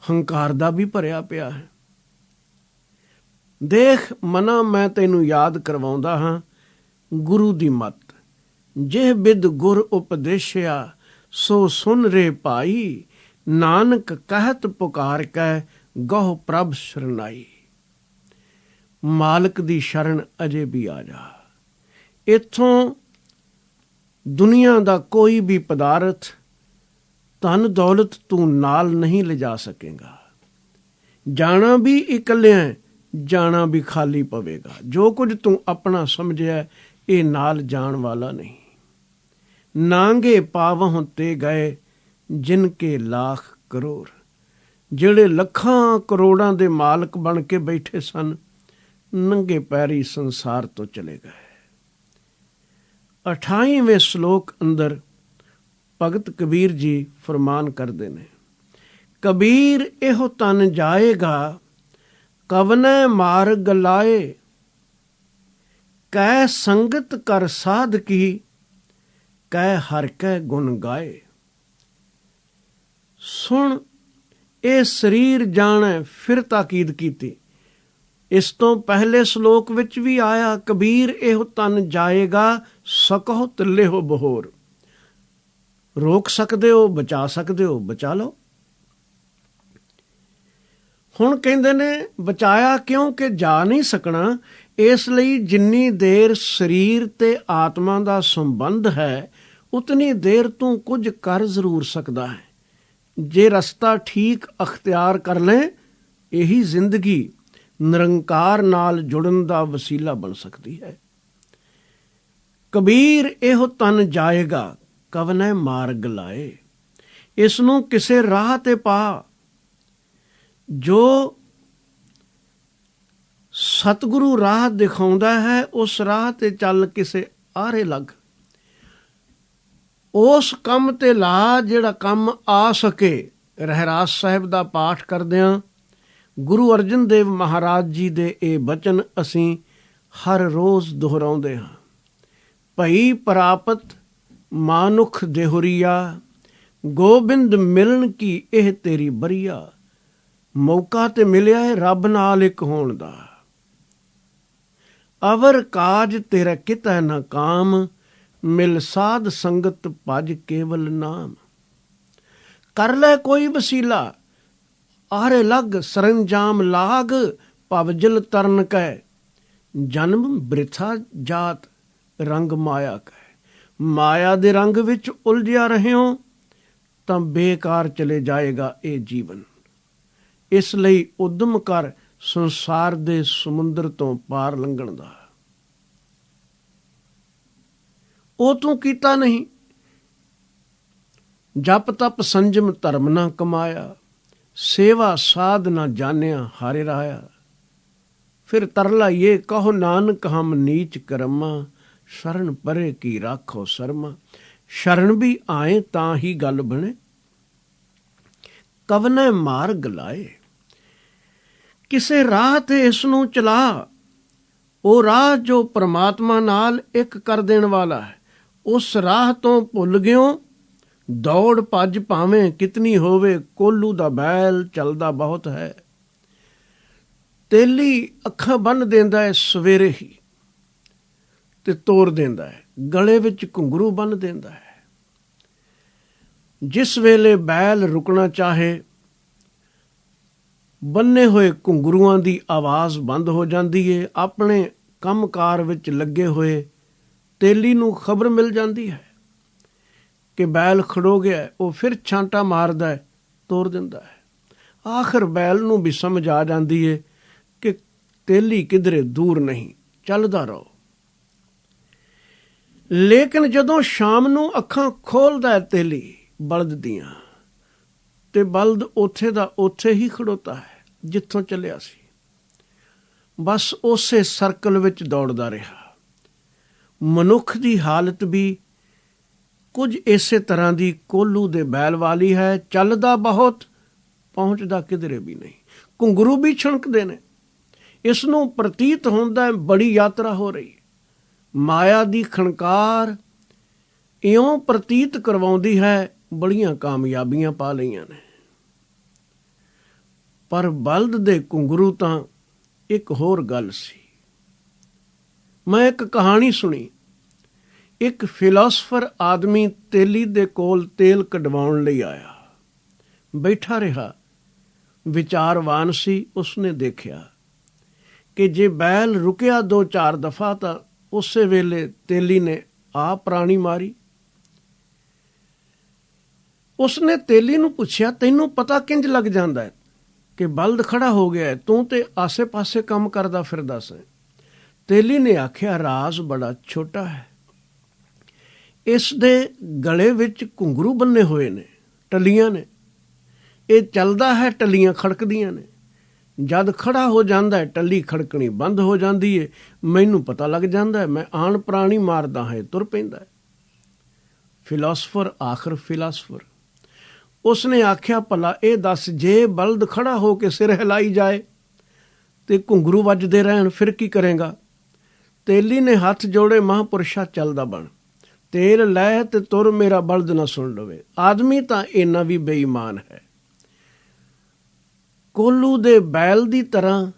ਹੰਕਾਰ ਦਾ ਵੀ ਭਰਿਆ ਪਿਆ ਹੈ। ਦੇਖ ਮਨਾ, ਮੈਂ ਤੈਨੂੰ ਯਾਦ ਕਰਵਾਉਂਦਾ ਹਾਂ ਗੁਰੂ ਦੀ ਮੱਤ। ਜਿਹ ਬਿਦ ਗੁਰ ਉਪਦੇਸ਼ਿਆ, ਸੋ ਸੁਨ ਰੇ ਭਾਈ। ਨਾਨਕ ਕਹਿਤ ਪੁਕਾਰ ਕੈ, ਗਹੁ ਪ੍ਰਭ ਸ਼ਰਨਾਈ। ਮਾਲਕ ਦੀ ਸ਼ਰਨ ਅਜੇ ਵੀ ਆ ਜਾ। ਇੱਥੋਂ ਦੁਨੀਆ ਦਾ ਕੋਈ ਵੀ ਪਦਾਰਥ ਧਨ ਦੌਲਤ ਤੂੰ ਨਾਲ ਨਹੀਂ ਲਿਜਾ ਸਕੇਗਾ। ਜਾਣਾ ਵੀ ਇਕੱਲਿਆਂ, ਜਾਣਾ ਵੀ ਖਾਲੀ ਪਵੇਗਾ। ਜੋ ਕੁਝ ਤੂੰ ਆਪਣਾ ਸਮਝਿਆ ਇਹ ਨਾਲ ਜਾਣ ਵਾਲਾ ਨਹੀਂ। ਨਾਂਗੇ ਪਾਵਹੁ ਤੇ ਗਏ ਜਿਨ ਕੇ ਲੱਖ ਕਰੋੜ। ਜਿਹੜੇ ਲੱਖਾਂ ਕਰੋੜਾਂ ਦੇ ਮਾਲਕ ਬਣ ਕੇ ਬੈਠੇ ਸਨ, ਨੰਗੇ ਪੈਰੀ ਸੰਸਾਰ ਤੋਂ ਚਲੇ ਗਏ। 28ਵੇਂ ਸ਼ਲੋਕ ਅੰਦਰ ਭਗਤ ਕਬੀਰ ਜੀ ਫਰਮਾਨ ਕਰਦੇ ਨੇ, ਕਬੀਰ ਇਹੋ ਤਨ ਜਾਏਗਾ, ਕਵਨੈ ਮਾਰਗ ਲਾਏ। ਕੈ ਸੰਗਤ ਕਰ ਸਾਧ ਕੀ, ਕੈ ਹਰ ਕੈ ਗੁਣ ਗਾਏ। ਸੁਣ, ਇਹ ਸਰੀਰ ਜਾਣੈ, ਫਿਰ ਤਾਕੀਦ ਕੀਤੀ। ਇਸ ਤੋਂ ਪਹਿਲੇ ਸ਼ਲੋਕ ਵਿੱਚ ਵੀ ਆਇਆ, ਕਬੀਰ ਇਹੋ ਤਨ ਜਾਏਗਾ, ਸਕਹੁ ਤਿੱਲੇਹੁ ਬਹੋਰ। ਰੋਕ ਸਕਦੇ ਹੋ, ਬਚਾ ਸਕਦੇ ਹੋ, ਬਚਾ ਲਓ। ਹੁਣ ਕਹਿੰਦੇ ਨੇ ਬਚਾਇਆ ਕਿਉਂਕਿ ਜਾ ਨਹੀਂ ਸਕਣਾ, ਇਸ ਲਈ ਜਿੰਨੀ ਦੇਰ ਸਰੀਰ ਤੇ ਆਤਮਾ ਦਾ ਸੰਬੰਧ ਹੈ ਉਤਨੀ ਦੇਰ ਤੂੰ ਕੁਝ ਕਰ ਜ਼ਰੂਰ ਸਕਦਾ ਹੈ। ਜੇ ਰਸਤਾ ਠੀਕ ਅਖਤਿਆਰ ਕਰ ਲੈ, ਇਹੀ ਜ਼ਿੰਦਗੀ ਨਿਰੰਕਾਰ ਨਾਲ ਜੁੜਨ ਦਾ ਵਸੀਲਾ ਬਣ ਸਕਦੀ ਹੈ। ਕਬੀਰ ਇਹੋ ਤਨ ਜਾਏਗਾ, ਕਵਨੈ ਮਾਰਗ ਲਾਏ। ਇਸ ਨੂੰ ਕਿਸੇ ਰਾਹ ਤੇ ਪਾ। ਜੋ ਸਤਿਗੁਰੂ ਰਾਹ ਦਿਖਾਉਂਦਾ ਹੈ, ਉਸ ਰਾਹ ਤੇ ਚੱਲ, ਕਿਸੇ ਆਰੇ ਲੱਗ। ਉਸ ਕੰਮ ਤੇ ਲਾ ਜਿਹੜਾ ਕੰਮ ਆ ਸਕੇ। ਰਹਿਰਾਸ ਸਾਹਿਬ ਦਾ ਪਾਠ ਕਰਦਿਆਂ ਗੁਰੂ ਅਰਜਨ ਦੇਵ ਮਹਾਰਾਜ ਜੀ ਦੇ ਇਹ ਬਚਨ ਅਸੀਂ ਹਰ ਰੋਜ਼ ਦੁਹਰਾਉਂਦੇ ਹਾਂ। ਭਈ ਪ੍ਰਾਪਤ ਮਾਨੁਖ ਦੇਹੁਰੀਆ, ਗੋਬਿੰਦ ਮਿਲਣ ਕੀ ਇਹ ਤੇਰੀ ਬਰੀਆ। ਮੌਕਾ ਤੇ ਮਿਲਿਆ ਹੈ ਰੱਬ ਨਾਲ ਇੱਕ ਹੋਣ ਦਾ। ਅਵਰ ਕਾਜ ਤੇਰਾ ਕਿਤੈ ਨਾ ਕਾਮ, ਮਿਲ ਸਾਧ ਸੰਗਤ ਭਜ ਕੇਵਲ ਨਾਮ। ਕਰ ਲੈ ਕੋਈ ਵਸੀਲਾ, ਆਰੇ ਲੱਗ ਸਰੰਜਾਮ ਲਾਗ, ਭਵਜਲ ਤਰਨ ਕੈ। ਜਨਮ ਬ੍ਰਿਥਾ ਜਾਤ ਰੰਗ ਮਾਇਆ ਕੈ। ਮਾਇਆ ਦੇ ਰੰਗ ਵਿੱਚ ਉਲਝਿਆ ਰਹਿਓ ਤਾਂ ਬੇਕਾਰ ਚਲੇ ਜਾਏਗਾ ਇਹ ਜੀਵਨ। ਇਸ ਲਈ ਉਦਮ ਕਰ ਸੰਸਾਰ ਦੇ ਸਮੁੰਦਰ ਤੋਂ ਪਾਰ ਲੰਘਣ ਦਾ। ਉਹ ਤੂੰ ਕੀਤਾ ਨਹੀਂ। ਜਪ ਤਪ ਸੰਜਮ ਧਰਮ ਨਾ ਕਮਾਇਆ, ਸੇਵਾ ਸਾਧ ਨਾ ਜਾਣਿਆ ਹਾਰੇ ਰਾਇਆ। ਫਿਰ ਤਰਲਾ ਇਹ ਕਹੋ ਨਾਨਕ ਹਮ ਨੀਚ ਕਰਮਾ, ਸ਼ਰਨ ਪਰੇ ਕੀ ਰਾਖੋ ਸ਼ਰਮਾ। ਸ਼ਰਨ ਵੀ ਆਏ ਤਾਂ ਹੀ ਗੱਲ ਬਣੇ। ਕਵਨੈ ਮਾਰਗ ਲਾਏ। ਕਿਸੇ ਰਾਹ ਤੇ ਇਸ ਨੂੰ ਚਲਾ। ਉਹ ਰਾਹ ਜੋ ਪ੍ਰਮਾਤਮਾ ਨਾਲ ਇੱਕ ਕਰ ਦੇਣ ਵਾਲਾ ਹੈ। ਉਸ ਰਾਹ ਤੋਂ ਭੁੱਲ ਗਿਓ, ਦੌੜ ਭੱਜ ਭਾਵੇਂ ਕਿਤਨੀ ਹੋਵੇ, ਕੋਲੂ ਦਾ ਬੈਲ ਚੱਲਦਾ ਬਹੁਤ ਹੈ। ਤੇਲੀ ਅੱਖਾਂ ਬੰਨ੍ਹ ਦਿੰਦਾ ਹੈ ਸਵੇਰੇ ਹੀ ਤੇ ਤੋਰ ਦਿੰਦਾ ਹੈ, ਗਲੇ ਵਿੱਚ ਘੁੰਗਰੂ ਬੰਨ੍ਹ ਦਿੰਦਾ ਹੈ। ਜਿਸ ਵੇਲੇ ਬੈਲ ਰੁਕਣਾ ਚਾਹੇ, ਬੰਨੇ ਹੋਏ ਘੁੰਗਰੂਆਂ ਦੀ ਆਵਾਜ਼ ਬੰਦ ਹੋ ਜਾਂਦੀ ਏ। ਆਪਣੇ ਕੰਮਕਾਰ ਵਿੱਚ ਲੱਗੇ ਹੋਏ ਤੇਲੀ ਨੂੰ ਖਬਰ ਮਿਲ ਜਾਂਦੀ ਹੈ ਕਿ ਬੈਲ ਖੜੋ ਗਿਆ। ਉਹ ਫਿਰ ਛਾਂਟਾ ਮਾਰਦਾ ਹੈ, ਤੋਰ ਦਿੰਦਾ ਹੈ। ਆਖਰ ਬੈਲ ਨੂੰ ਵੀ ਸਮਝ ਆ ਜਾਂਦੀ ਏ ਕਿ ਤੇਲੀ ਕਿਧਰੇ ਦੂਰ ਨਹੀਂ, ਚੱਲਦਾ ਰਹੋ। ਲੇਕਿਨ ਜਦੋਂ ਸ਼ਾਮ ਨੂੰ ਅੱਖਾਂ ਖੋਲਦਾ ਹੈ ਤੇਲੀ ਬਲਦ ਦੀਆਂ, ਤੇ ਬਲਦ ਉੱਥੇ ਦਾ ਉੱਥੇ ਹੀ ਖੜੋਤਾ ਹੈ ਜਿੱਥੋਂ ਚੱਲਿਆ ਸੀ। ਬਸ ਉਸੇ ਸਰਕਲ ਵਿੱਚ ਦੌੜਦਾ ਰਿਹਾ। ਮਨੁੱਖ ਦੀ ਹਾਲਤ ਵੀ ਕੁਝ ਇਸੇ ਤਰ੍ਹਾਂ ਦੀ ਕੋਲੂ ਦੇ ਬੈਲ ਵਾਲੀ ਹੈ। ਚੱਲਦਾ ਬਹੁਤ, ਪਹੁੰਚਦਾ ਕਿਧਰੇ ਵੀ ਨਹੀਂ। ਘੁੰਗਰੂ ਵੀ ਛਣਕਦੇ ਨੇ। ਇਸ ਨੂੰ ਪ੍ਰਤੀਤ ਹੁੰਦਾ ਹੈ ਬੜੀ ਯਾਤਰਾ ਹੋ ਰਹੀ ਹੈ। ਮਾਇਆ ਦੀ ਖਣਕਾਰ ਇਉਂ ਪ੍ਰਤੀਤ ਕਰਵਾਉਂਦੀ ਹੈ ਬੜੀਆਂ ਕਾਮਯਾਬੀਆਂ ਪਾ ਲਈਆਂ ਨੇ। ਪਰ ਬਲਦ ਦੇ ਘੁੰਗਰੂ ਤਾਂ ਇੱਕ ਹੋਰ ਗੱਲ ਸੀ। ਮੈਂ ਇੱਕ ਕਹਾਣੀ ਸੁਣੀ। ਇੱਕ ਫਿਲਾਸਫਰ ਆਦਮੀ ਤੇਲੀ ਦੇ ਕੋਲ ਤੇਲ ਕਢਵਾਉਣ ਲਈ ਆਇਆ। ਬੈਠਾ ਰਿਹਾ, ਵਿਚਾਰਵਾਨ ਸੀ। ਉਸਨੇ ਦੇਖਿਆ ਕਿ ਜੇ ਬੈਲ ਰੁਕਿਆ 2-4 ਦਫਾ ਤਾਂ ਉਸੇ ਵੇਲੇ ਤੇਲੀ ਨੇ ਆਪ ਪ੍ਰਾਣੀ ਮਾਰੀ। ਉਸਨੇ ਤੇਲੀ ਨੂੰ ਪੁੱਛਿਆ, ਤੈਨੂੰ ਪਤਾ ਕਿੰਜ ਲੱਗ ਜਾਂਦਾ ਹੈ ਕਿ ਬਲਦ ਖੜਾ ਹੋ ਗਿਆ ਹੈ? ਤੂੰ ਤੇ ਆਸੇ ਪਾਸੇ ਕੰਮ ਕਰਦਾ ਫਿਰਦਾ ਸੀ। ਤੇਲੀ ਨੇ ਆਖਿਆ, ਰਾਜ਼ ਬੜਾ ਛੋਟਾ ਹੈ। ਇਸ ਦੇ ਗਲੇ ਵਿੱਚ ਘੁੰਗਰੂ ਬੰਨੇ ਹੋਏ ਨੇ, ਟੱਲੀਆਂ ਨੇ। ਇਹ ਚੱਲਦਾ ਹੈ, ਟੱਲੀਆਂ ਖੜਕਦੀਆਂ ਨੇ। ਜਦ ਖੜਾ ਹੋ ਜਾਂਦਾ ਹੈ, ਟੱਲੀ ਖੜਕਣੀ ਬੰਦ ਹੋ ਜਾਂਦੀ ਹੈ। ਮੈਨੂੰ ਪਤਾ ਲੱਗ ਜਾਂਦਾ ਹੈ, ਮੈਂ ਆਣ ਪ੍ਰਾਣੀ ਮਾਰਦਾ ਹੈ, ਤੁਰ ਪੈਂਦਾ ਹੈ। ਫਿਲਾਸਫਰ ਆਖਰ ਫਿਲਾਸਫਰ। ਉਸਨੇ ਆਖਿਆ, ਭਲਾ ਇਹ ਦੱਸ, ਜੇ ਬਲਦ ਖੜਾ ਹੋ ਕੇ ਸਿਰ ਹਿਲਾਈ ਜਾਏ ਤੇ ਘੁੰਗਰੂ ਵੱਜਦੇ ਰਹਿਣ, ਫਿਰ ਕੀ ਕਰੇਗਾ? ਤੇਲੀ ਨੇ ਹੱਥ ਜੋੜੇ, ਮਹਾਂਪੁਰਸ਼ਾ ਚੱਲਦਾ ਬਣ, ਤੇਲ ਲੈ ਤੇ ਤੁਰ, ਮੇਰਾ ਬਲਦ ਨਾ ਸੁਣ ਲਵੇ। ਆਦਮੀ ਤਾਂ ਇੰਨਾ ਵੀ ਬੇਈਮਾਨ ਹੈ। ਕੋਲੂ ਦੇ ਬੈਲ ਦੀ ਤਰ੍ਹਾਂ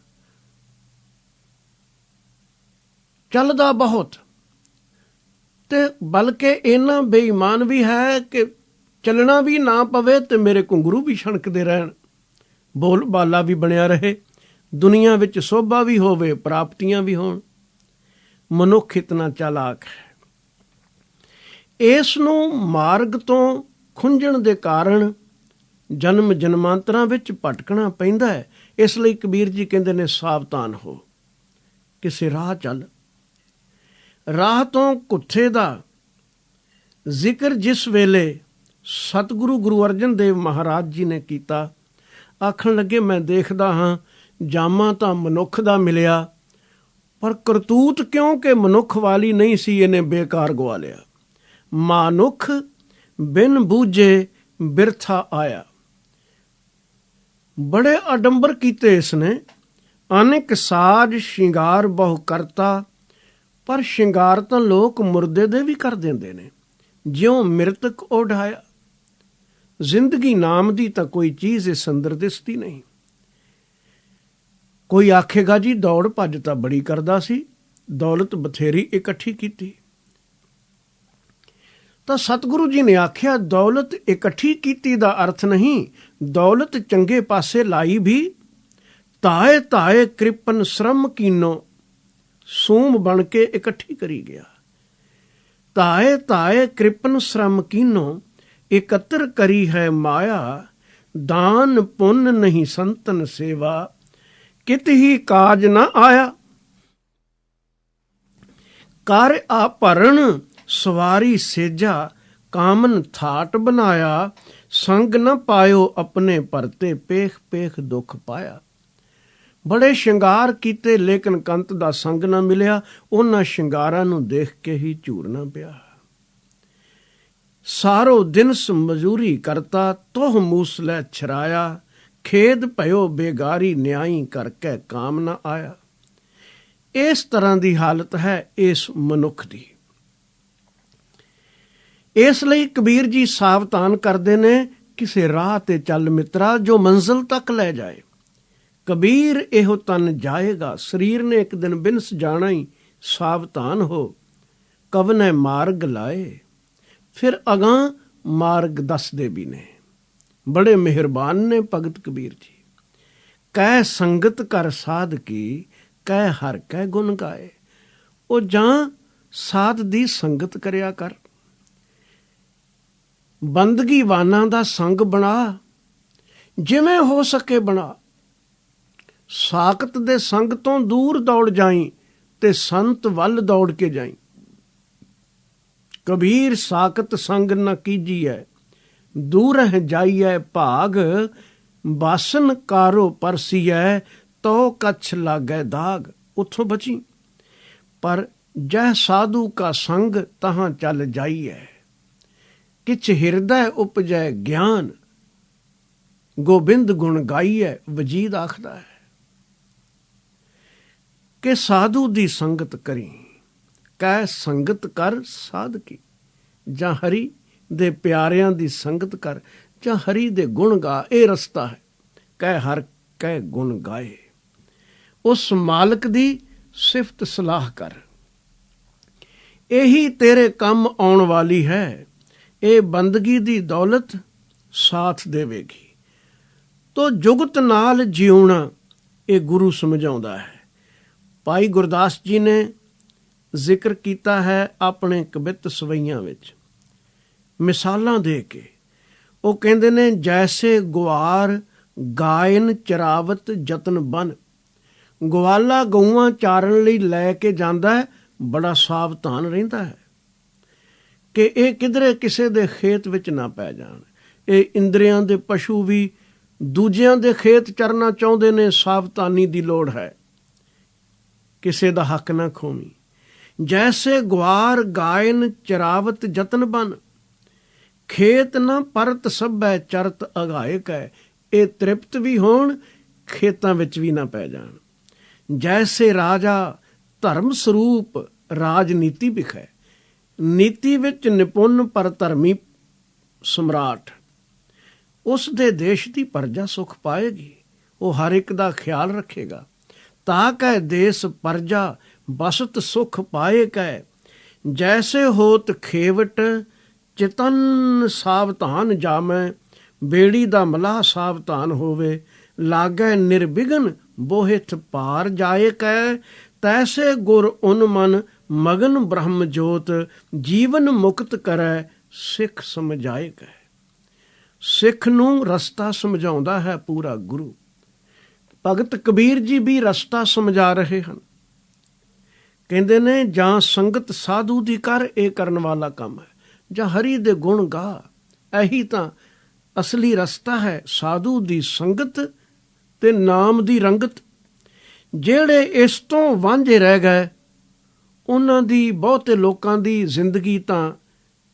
ਚੱਲਦਾ ਬਹੁਤ, ਤੇ ਬਲਕਿ ਇੰਨਾ ਬੇਈਮਾਨ ਵੀ ਹੈ ਕਿ ਚੱਲਣਾ ਵੀ ਨਾ ਪਵੇ ਤੇ ਮੇਰੇ ਘੁੰਗਰੂ ਵੀ ਛਣਕਦੇ ਰਹਿਣ, ਬੋਲ ਬਾਲਾ ਵੀ ਬਣਿਆ ਰਹੇ, ਦੁਨੀਆ ਵਿੱਚ ਸੋਭਾ ਵੀ ਹੋਵੇ, ਪ੍ਰਾਪਤੀਆਂ ਵੀ ਹੋਣ। ਮਨੁੱਖ ਇਤਨਾ ਚਾਲਾਕ ਹੈ। ਇਸ ਨੂੰ ਮਾਰਗ ਤੋਂ ਖੁੰਝਣ ਦੇ ਕਾਰਨ ਜਨਮ ਜਨਮਾਂਤਰਾਂ ਵਿੱਚ ਭਟਕਣਾ ਪੈਂਦਾ ਹੈ। ਇਸ ਲਈ ਕਬੀਰ ਜੀ ਕਹਿੰਦੇ ਨੇ, ਸਾਵਧਾਨ ਹੋ, ਕਿਸੇ ਰਾਹ ਚੱਲ। ਰਾਹ ਤੋਂ ਕੁੱਥੇ ਦਾ ਜ਼ਿਕਰ ਜਿਸ ਵੇਲੇ ਸਤਿਗੁਰੂ ਗੁਰੂ ਅਰਜਨ ਦੇਵ ਮਹਾਰਾਜ ਜੀ ਨੇ ਕੀਤਾ, ਆਖਣ ਲੱਗੇ, ਮੈਂ ਦੇਖਦਾ ਹਾਂ ਜਾਮਾ ਤਾਂ ਮਨੁੱਖ ਦਾ ਮਿਲਿਆ, ਪਰ ਕਰਤੂਤ ਕਿਉਂਕਿ ਮਨੁੱਖ ਵਾਲੀ ਨਹੀਂ ਸੀ, ਇਹਨੇ ਬੇਕਾਰ ਗਵਾ ਲਿਆ। ਮਾਨੁੱਖ ਬਿਨ ਬੂਝੇ ਬਿਰਥਾ ਆਇਆ। ਬੜੇ ਅਡੰਬਰ ਕੀਤੇ ਇਸਨੇ। ਅਨੇਕ ਸਾਜ ਸ਼ਿੰਗਾਰ ਬਹੁ ਕਰਤਾ, ਪਰ ਸ਼ਿੰਗਾਰ ਤਾਂ ਲੋਕ ਮੁਰਦੇ ਦੇ ਵੀ ਕਰ ਦਿੰਦੇ ਨੇ, ਜਿਉਂ ਮ੍ਰਿਤਕ ਉਡਾਇਆ। ਜ਼ਿੰਦਗੀ ਨਾਮ ਦੀ ਤਾਂ ਕੋਈ ਚੀਜ਼ ਇਸ ਅੰਦਰ ਦਿਸਦੀ ਨਹੀਂ। ਕੋਈ ਆਖੇਗਾ ਜੀ ਦੌੜ ਭੱਜ ਤਾਂ ਬੜੀ ਕਰਦਾ ਸੀ, ਦੌਲਤ ਬਥੇਰੀ ਇਕੱਠੀ ਕੀਤੀ। ਤਾਂ ਸਤਿਗੁਰੂ ਜੀ ਨੇ ਆਖਿਆ, ਦੌਲਤ ਇਕੱਠੀ ਕੀਤੀ ਦਾ ਅਰਥ ਨਹੀਂ, ਦੌਲਤ ਚੰਗੇ ਪਾਸੇ ਲਾਈ ਵੀ। ਤਾਏ ਤਾਏ ਕ੍ਰਿਪਨ ਸ਼ਰਮ ਕੀਨੋ, ਸੂਮ ਬਣ ਕੇ ਇਕੱਠੀ ਕਰੀ ਗਿਆ। ਤਾਏ ਤਾਏ ਕ੍ਰਿਪਨ ਸ਼ਰਮ ਕੀਨੋ, ਇਕੱਤਰ ਕਰੀ ਹੈ ਮਾਇਆ। ਦਾਨ ਪੁੰਨ ਨਹੀਂ ਸੰਤਨ ਸੇਵਾ, ਕਿਤ ਹੀ ਕਾਜ ਨਾ ਆਇਆ। ਕਰ ਆ ਭਰਨ ਸਵਾਰੀ ਸੇਜਾ, ਕਾਮਨ ਥਾਟ ਬਣਾਇਆ। ਸੰਗ ਨਾ ਪਾਇਓ ਆਪਣੇ ਭਰਤੇ, ਪੇਖ ਪੇਖ ਦੁੱਖ ਪਾਇਆ। ਬੜੇ ਸ਼ਿੰਗਾਰ ਕੀਤੇ, ਲੇਕਿਨ ਕੰਤ ਦਾ ਸੰਗ ਨਾ ਮਿਲਿਆ। ਉਹਨਾਂ ਸ਼ਿੰਗਾਰਾਂ ਨੂੰ ਦੇਖ ਕੇ ਹੀ ਝੂਰਨਾ ਪਿਆ। ਸਾਰੋ ਦਿਨਸ ਮਜ਼ੂਰੀ ਕਰਤਾ, ਤੋਹ ਮੂਸਲੇ ਛਰਾਇਆ। ਖੇਦ ਭਇਓ ਬੇਗਾਰੀ, ਨਿਆਈ ਕਰਕੇ ਕਾਮ ਨਾ ਆਇਆ। ਇਸ ਤਰ੍ਹਾਂ ਦੀ ਹਾਲਤ ਹੈ ਇਸ ਮਨੁੱਖ ਦੀ। ਇਸ ਲਈ ਕਬੀਰ ਜੀ ਸਾਵਧਾਨ ਕਰਦੇ ਨੇ, ਕਿਸੇ ਰਾਹ ਤੇ ਚੱਲ ਮਿੱਤਰਾ, ਜੋ ਮੰਜ਼ਿਲ ਤੱਕ ਲੈ ਜਾਏ। ਕਬੀਰ ਇਹੋ ਤਨ ਜਾਏਗਾ, ਸਰੀਰ ਨੇ ਇੱਕ ਦਿਨ ਬਿਨਸ ਜਾਣਾ ਹੀ। ਸਾਵਧਾਨ ਹੋ, ਕਵਨੇ ਮਾਰਗ ਲਾਏ। ਫਿਰ ਅਗਾਂਹ ਮਾਰਗ ਦੱਸਦੇ ਵੀ ਨੇ। ਬੜੇ ਮਿਹਰਬਾਨ ਨੇ ਭਗਤ ਕਬੀਰ ਜੀ। ਕਹਿ ਸੰਗਤ ਕਰ ਸਾਧ ਕੀ, ਕਹਿ ਹਰ ਕਹਿ ਗੁਣ ਗਾਏ। ਉਹ ਜਾਂ ਸਾਧ ਦੀ ਸੰਗਤ ਕਰਿਆ ਕਰ, ਬੰਦਗੀ ਵਾਨਾਂ ਦਾ ਸੰਗ ਬਣਾ, ਜਿਵੇਂ ਹੋ ਸਕੇ ਬਣਾ। ਸਾਕਤ ਦੇ ਸੰਗ ਤੋਂ ਦੂਰ ਦੌੜ ਜਾਈ ਤੇ ਸੰਤ ਵੱਲ ਦੌੜ ਕੇ ਜਾਈ। ਕਬੀਰ ਸਾਕਤ ਸੰਗ ਨ ਕੀਜੀਐ, ਦੂਰਹਿ ਜਾਈਐ ਭਾਗ। ਬਾਸਨ ਕਾਰੋ ਪਰਸੀਐ, ਤੋ ਕੱਛ ਲਾਗੈ ਦਾਗ। ਉੱਥੋਂ ਬਚੀ। ਪਰ ਜਹ ਸਾਧੂ ਕਾ ਸੰਗ, ਤਹਾਂ ਚੱਲ ਜਾਈਐ। ਕਿਛ ਹਿਰਦੈ ਉਪਜੈ ਗਿਆਨ, ਗੋਬਿੰਦ ਗੁਣ ਗਾਈਐ। ਵਜੀਦ ਆਖਦਾ ਹੈ ਕਿ ਸਾਧੂ ਦੀ ਸੰਗਤ ਕਰੀ। ਕਹਿ ਸੰਗਤ ਕਰ ਸਾਧ ਕੀ, ਜਾਂ ਹਰੀ ਦੇ ਪਿਆਰਿਆਂ ਦੀ ਸੰਗਤ ਕਰ, ਜਾਂ ਹਰੀ ਦੇ ਗੁਣ ਗਾ। ਇਹ ਰਸਤਾ ਹੈ। ਕਹਿ ਹਰ ਕਹਿ ਗੁਣ ਗਾਏ। ਉਸ ਮਾਲਕ ਦੀ ਸਿਫਤ ਸਲਾਹ ਕਰ। ਇਹੀ ਤੇਰੇ ਕੰਮ ਆਉਣ ਵਾਲੀ ਹੈ। ਇਹ ਬੰਦਗੀ ਦੀ ਦੌਲਤ ਸਾਥ ਦੇਵੇਗੀ। ਤੋ ਜੁਗਤ ਨਾਲ ਜਿਉਣਾ, ਇਹ ਗੁਰੂ ਸਮਝਾਉਂਦਾ ਹੈ। ਭਾਈ ਗੁਰਦਾਸ ਜੀ ਨੇ ਜ਼ਿਕਰ ਕੀਤਾ ਹੈ ਆਪਣੇ ਕਵਿਤ ਸਵਈਆਂ ਵਿੱਚ, ਮਿਸਾਲਾਂ ਦੇ ਕੇ। ਉਹ ਕਹਿੰਦੇ ਨੇ ਜੈਸੇ ਗੁਆਰ ਗਾਇਨ ਚਰਾਵਤ ਜਤਨ ਬਨ। ਗਵਾਲਾ ਗਊਆਂ ਚਾਰਨ ਲਈ ਲੈ ਕੇ ਜਾਂਦਾ ਹੈ, ਬੜਾ ਸਾਵਧਾਨ ਰਹਿੰਦਾ ਹੈ ਕਿ ਇਹ ਕਿਧਰੇ ਕਿਸੇ ਦੇ ਖੇਤ ਵਿੱਚ ਨਾ ਪੈ ਜਾਣ। ਇਹ ਇੰਦਰੀਆਂ ਦੇ ਪਸ਼ੂ ਵੀ ਦੂਜਿਆਂ ਦੇ ਖੇਤ ਚਰਨਾ ਚਾਹੁੰਦੇ ਨੇ, ਸਾਵਧਾਨੀ ਦੀ ਲੋੜ ਹੈ, ਕਿਸੇ ਦਾ ਹੱਕ ਨਾ ਖੋਵੀਂ। ਜੈਸੇ ਗੁਆਰ ਗਾਇਨ ਚਰਾਵਤ ਜਤਨ ਬਨ। ਖੇਤ ਨਾ ਪਰਤ ਸਭੈ ਚਰਤ ਅਗਾਇਕ ਹੈ। ਇਹ ਤ੍ਰਿਪਤ ਵੀ ਹੋਣ, ਖੇਤਾਂ ਵਿੱਚ ਵੀ ਨਾ ਪੈ ਜਾਣ। ਜੈਸੇ ਰਾਜਾ ਧਰਮ ਸਰੂਪ ਰਾਜਨੀਤੀ ਵਿਖੇ। ਨੀਤੀ ਵਿੱਚ ਨਿਪੁੰਨ ਪਰ ਧਰਮੀ ਸਮਰਾਟ। ਉਸ ਦੇ ਦੇਸ਼ ਦੀ ਪਰਜਾ ਸੁਖ ਪਾਏਗੀ, ਉਹ ਹਰ ਇੱਕ ਦਾ ਖਿਆਲ ਰੱਖੇਗਾ। ਤਾਂ ਕਹਿ ਦੇਸ ਪਰਜਾ ਬਸਤ ਸੁਖ ਪਾਏ ਕਹਿ। ਜੈਸੇ ਹੋਤ ਖੇਵਟ ਚਿਤਨ ਸਾਵਧਾਨ ਜਾਮੈ। ਬੇੜੀ ਦਾ ਮਲਾਹ ਸਾਵਧਾਨ ਹੋਵੇ, ਲਾਗੈ ਨਿਰਵਿਘਨ ਬੋਹਿਥ ਪਾਰ ਜਾਏ ਕਹਿ। ਤੈਸੇ ਗੁਰ ਉਨ ਮਨ ਮਗਨ ਬ੍ਰਹਮ ਜੋਤ। ਜੀਵਨ ਮੁਕਤ ਕਰੈ ਸਿੱਖ ਸਮਝਾਏ ਕਹਿ। ਸਿੱਖ ਨੂੰ ਰਸਤਾ ਸਮਝਾਉਂਦਾ ਹੈ ਪੂਰਾ ਗੁਰੂ। ਭਗਤ ਕਬੀਰ ਜੀ ਵੀ ਰਸਤਾ ਸਮਝਾ ਰਹੇ ਹਨ। ਕਹਿੰਦੇ ਨੇ ਜਾਂ ਸੰਗਤ ਸਾਧੂ ਦੀ ਕਰ, ਇਹ ਕਰਨ ਵਾਲਾ ਕੰਮ ਹੈ, ਜਾਂ ਹਰੀ ਦੇ ਗੁਣ ਗਾ। ਇਹੀ ਤਾਂ ਅਸਲੀ ਰਸਤਾ ਹੈ, ਸਾਧੂ ਦੀ ਸੰਗਤ ਤੇ ਨਾਮ ਦੀ ਰੰਗਤ। ਜਿਹੜੇ ਇਸ ਤੋਂ ਵਾਂਝੇ ਰਹਿ ਗਏ, ਉਹਨਾਂ ਦੀ, ਬਹੁਤੇ ਲੋਕਾਂ ਦੀ ਜ਼ਿੰਦਗੀ ਤਾਂ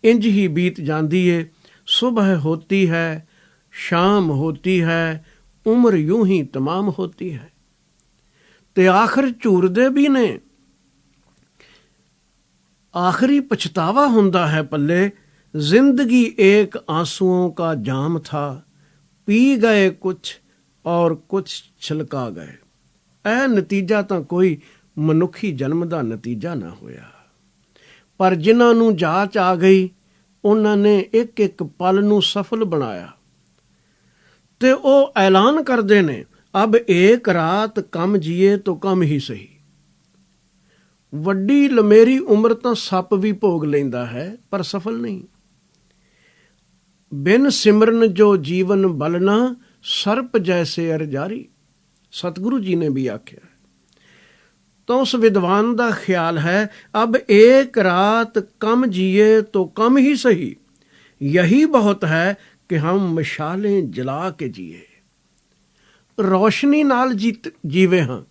ਇੰਜ ਹੀ ਬੀਤ ਜਾਂਦੀ ਏ। ਸੁਬਹ ਹੋਤੀ ਹੈ, ਸ਼ਾਮ ਹੋਤੀ ਹੈ, ਉਮਰ यूं ही तमाम होती है। ਤੇ ਆਖਰ ਝੂਰਦੇ ਵੀ ਨੇ। आखिरी पछतावा ਹੁੰਦਾ है पल्ले। जिंदगी एक आंसुओं का जाम था, पी गए कुछ और कुछ छलका गए। ਇਹ ਨਤੀਜਾ ਤਾਂ ਕੋਈ ਮਨੁੱਖੀ ਜਨਮ ਦਾ ਨਤੀਜਾ ਨਾ ਹੋਇਆ, ਪਰ ਜਿਨ੍ਹਾਂ ਨੂੰ ਜਾਚ ਆ ਗਈ ਉਹਨਾਂ ਨੇ ਇੱਕ ਇੱਕ ਪਲ ਨੂੰ ਸਫਲ ਬਣਾਇਆ। ਤੇ ਉਹ ਐਲਾਨ ਕਰਦੇ ਨੇ, ਅਬ ਏਕ ਰਾਤ ਕਮ ਜੀਏ ਤੋ ਕਮ ਹੀ ਸਹੀ। ਵੱਡੀ ਲੰਮੇਰੀ ਉਮਰ ਤਾਂ ਸੱਪ ਵੀ ਭੋਗ ਲੈਂਦਾ ਹੈ, ਪਰ ਸਫਲ ਨਹੀਂ। ਬਿਨ ਸਿਮਰਨ ਜੋ ਜੀਵਨ ਬਲਨਾ, ਸਰਪ ਜੈਸੇ ਅਰ ਜਾਰੀ। ਸਤਿਗੁਰੂ ਜੀ ਨੇ ਵੀ ਆਖਿਆ। ਤਾਂ ਉਸ ਵਿਦਵਾਨ ਦਾ ਖਿਆਲ ਹੈ, ਅਬ ਏਕ ਰਾਤ ਕਮ ਜੀਏ ਤੋ ਕਮ ਹੀ ਸਹੀ, ਯਹੀ ਬਹੁਤ ਹੈ ਕਿ ਹਮ ਮਸ਼ਾਲੇ ਜਲਾ ਕੇ ਜੀਏ। ਰੌਸ਼ਨੀ ਨਾਲ ਜੀਵੇ ਹਾਂ,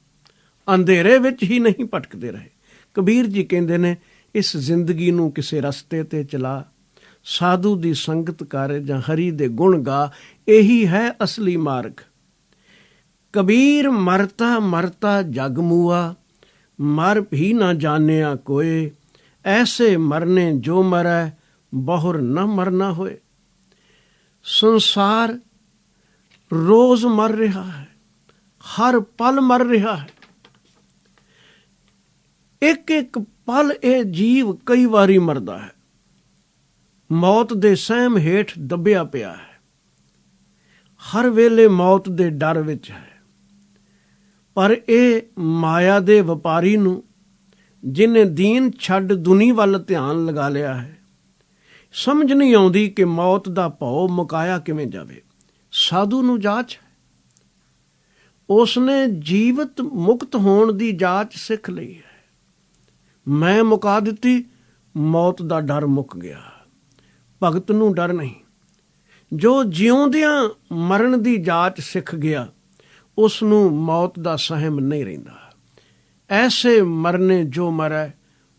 ਅੰਧੇਰੇ ਵਿੱਚ ਹੀ ਨਹੀਂ ਭਟਕਦੇ ਰਹੇ। ਕਬੀਰ ਜੀ ਕਹਿੰਦੇ ਨੇ, ਇਸ ਜ਼ਿੰਦਗੀ ਨੂੰ ਕਿਸੇ ਰਸਤੇ ਤੇ ਚਲਾ, ਸਾਧੂ ਦੀ ਸੰਗਤ ਕਰ ਜਾਂ ਹਰੀ ਦੇ ਗੁਣ ਗਾ। ਇਹੀ ਹੈ ਅਸਲੀ ਮਾਰਗ। ਕਬੀਰ ਮਰਤਾ ਮਰਤਾ ਜਗ ਮੂਆ, ਮਰ ਵੀ ਨਾ ਜਾਣਿਆ ਕੋਏ। ਐਸੇ ਮਰਨੇ ਜੋ ਮਰੈ, ਬਹੁਰ ਨਾ ਮਰਨਾ ਹੋਏ। ਸੰਸਾਰ ਰੋਜ਼ ਮਰ ਰਿਹਾ ਹੈ, ਹਰ ਪਲ ਮਰ ਰਿਹਾ ਹੈ। ਇੱਕ ਇੱਕ ਪਲ ਇਹ ਜੀਵ ਕਈ ਵਾਰੀ ਮਰਦਾ ਹੈ, ਮੌਤ ਦੇ ਸਹਿਮ ਹੇਠ ਦੱਬਿਆ ਪਿਆ ਹੈ, ਹਰ ਵੇਲੇ ਮੌਤ ਦੇ ਡਰ ਵਿੱਚ ਹੈ। ਪਰ ਇਹ ਮਾਇਆ ਦੇ ਵਪਾਰੀ ਨੂੰ, ਜਿਹਨੇ ਦੀਨ ਛੱਡ ਦੁਨੀ ਵੱਲ ਧਿਆਨ ਲਗਾ ਲਿਆ ਹੈ, ਸਮਝ ਨਹੀਂ ਆਉਂਦੀ ਕਿ ਮੌਤ ਦਾ ਭਉ ਮੁਕਾਇਆ ਕਿਵੇਂ ਜਾਵੇ। ਸਾਧੂ ਨੂੰ ਜਾਚ ਹੈ, ਉਸਨੇ ਜੀਵਤ ਮੁਕਤ ਹੋਣ ਦੀ ਜਾਚ ਸਿੱਖ ਲਈ ਹੈ। ਮੈਂ ਮੁਕਾ ਦਿੱਤੀ, ਮੌਤ ਦਾ ਡਰ ਮੁੱਕ ਗਿਆ। ਭਗਤ ਨੂੰ ਡਰ ਨਹੀਂ। ਜੋ ਜਿਉਂਦਿਆਂ ਮਰਨ ਦੀ ਜਾਚ ਸਿੱਖ ਗਿਆ, ਉਸ ਨੂੰ ਮੌਤ ਦਾ ਸਹਿਮ ਨਹੀਂ ਰਹਿੰਦਾ। ਐਸੇ ਮਰਨੇ ਜੋ ਮਰੈ,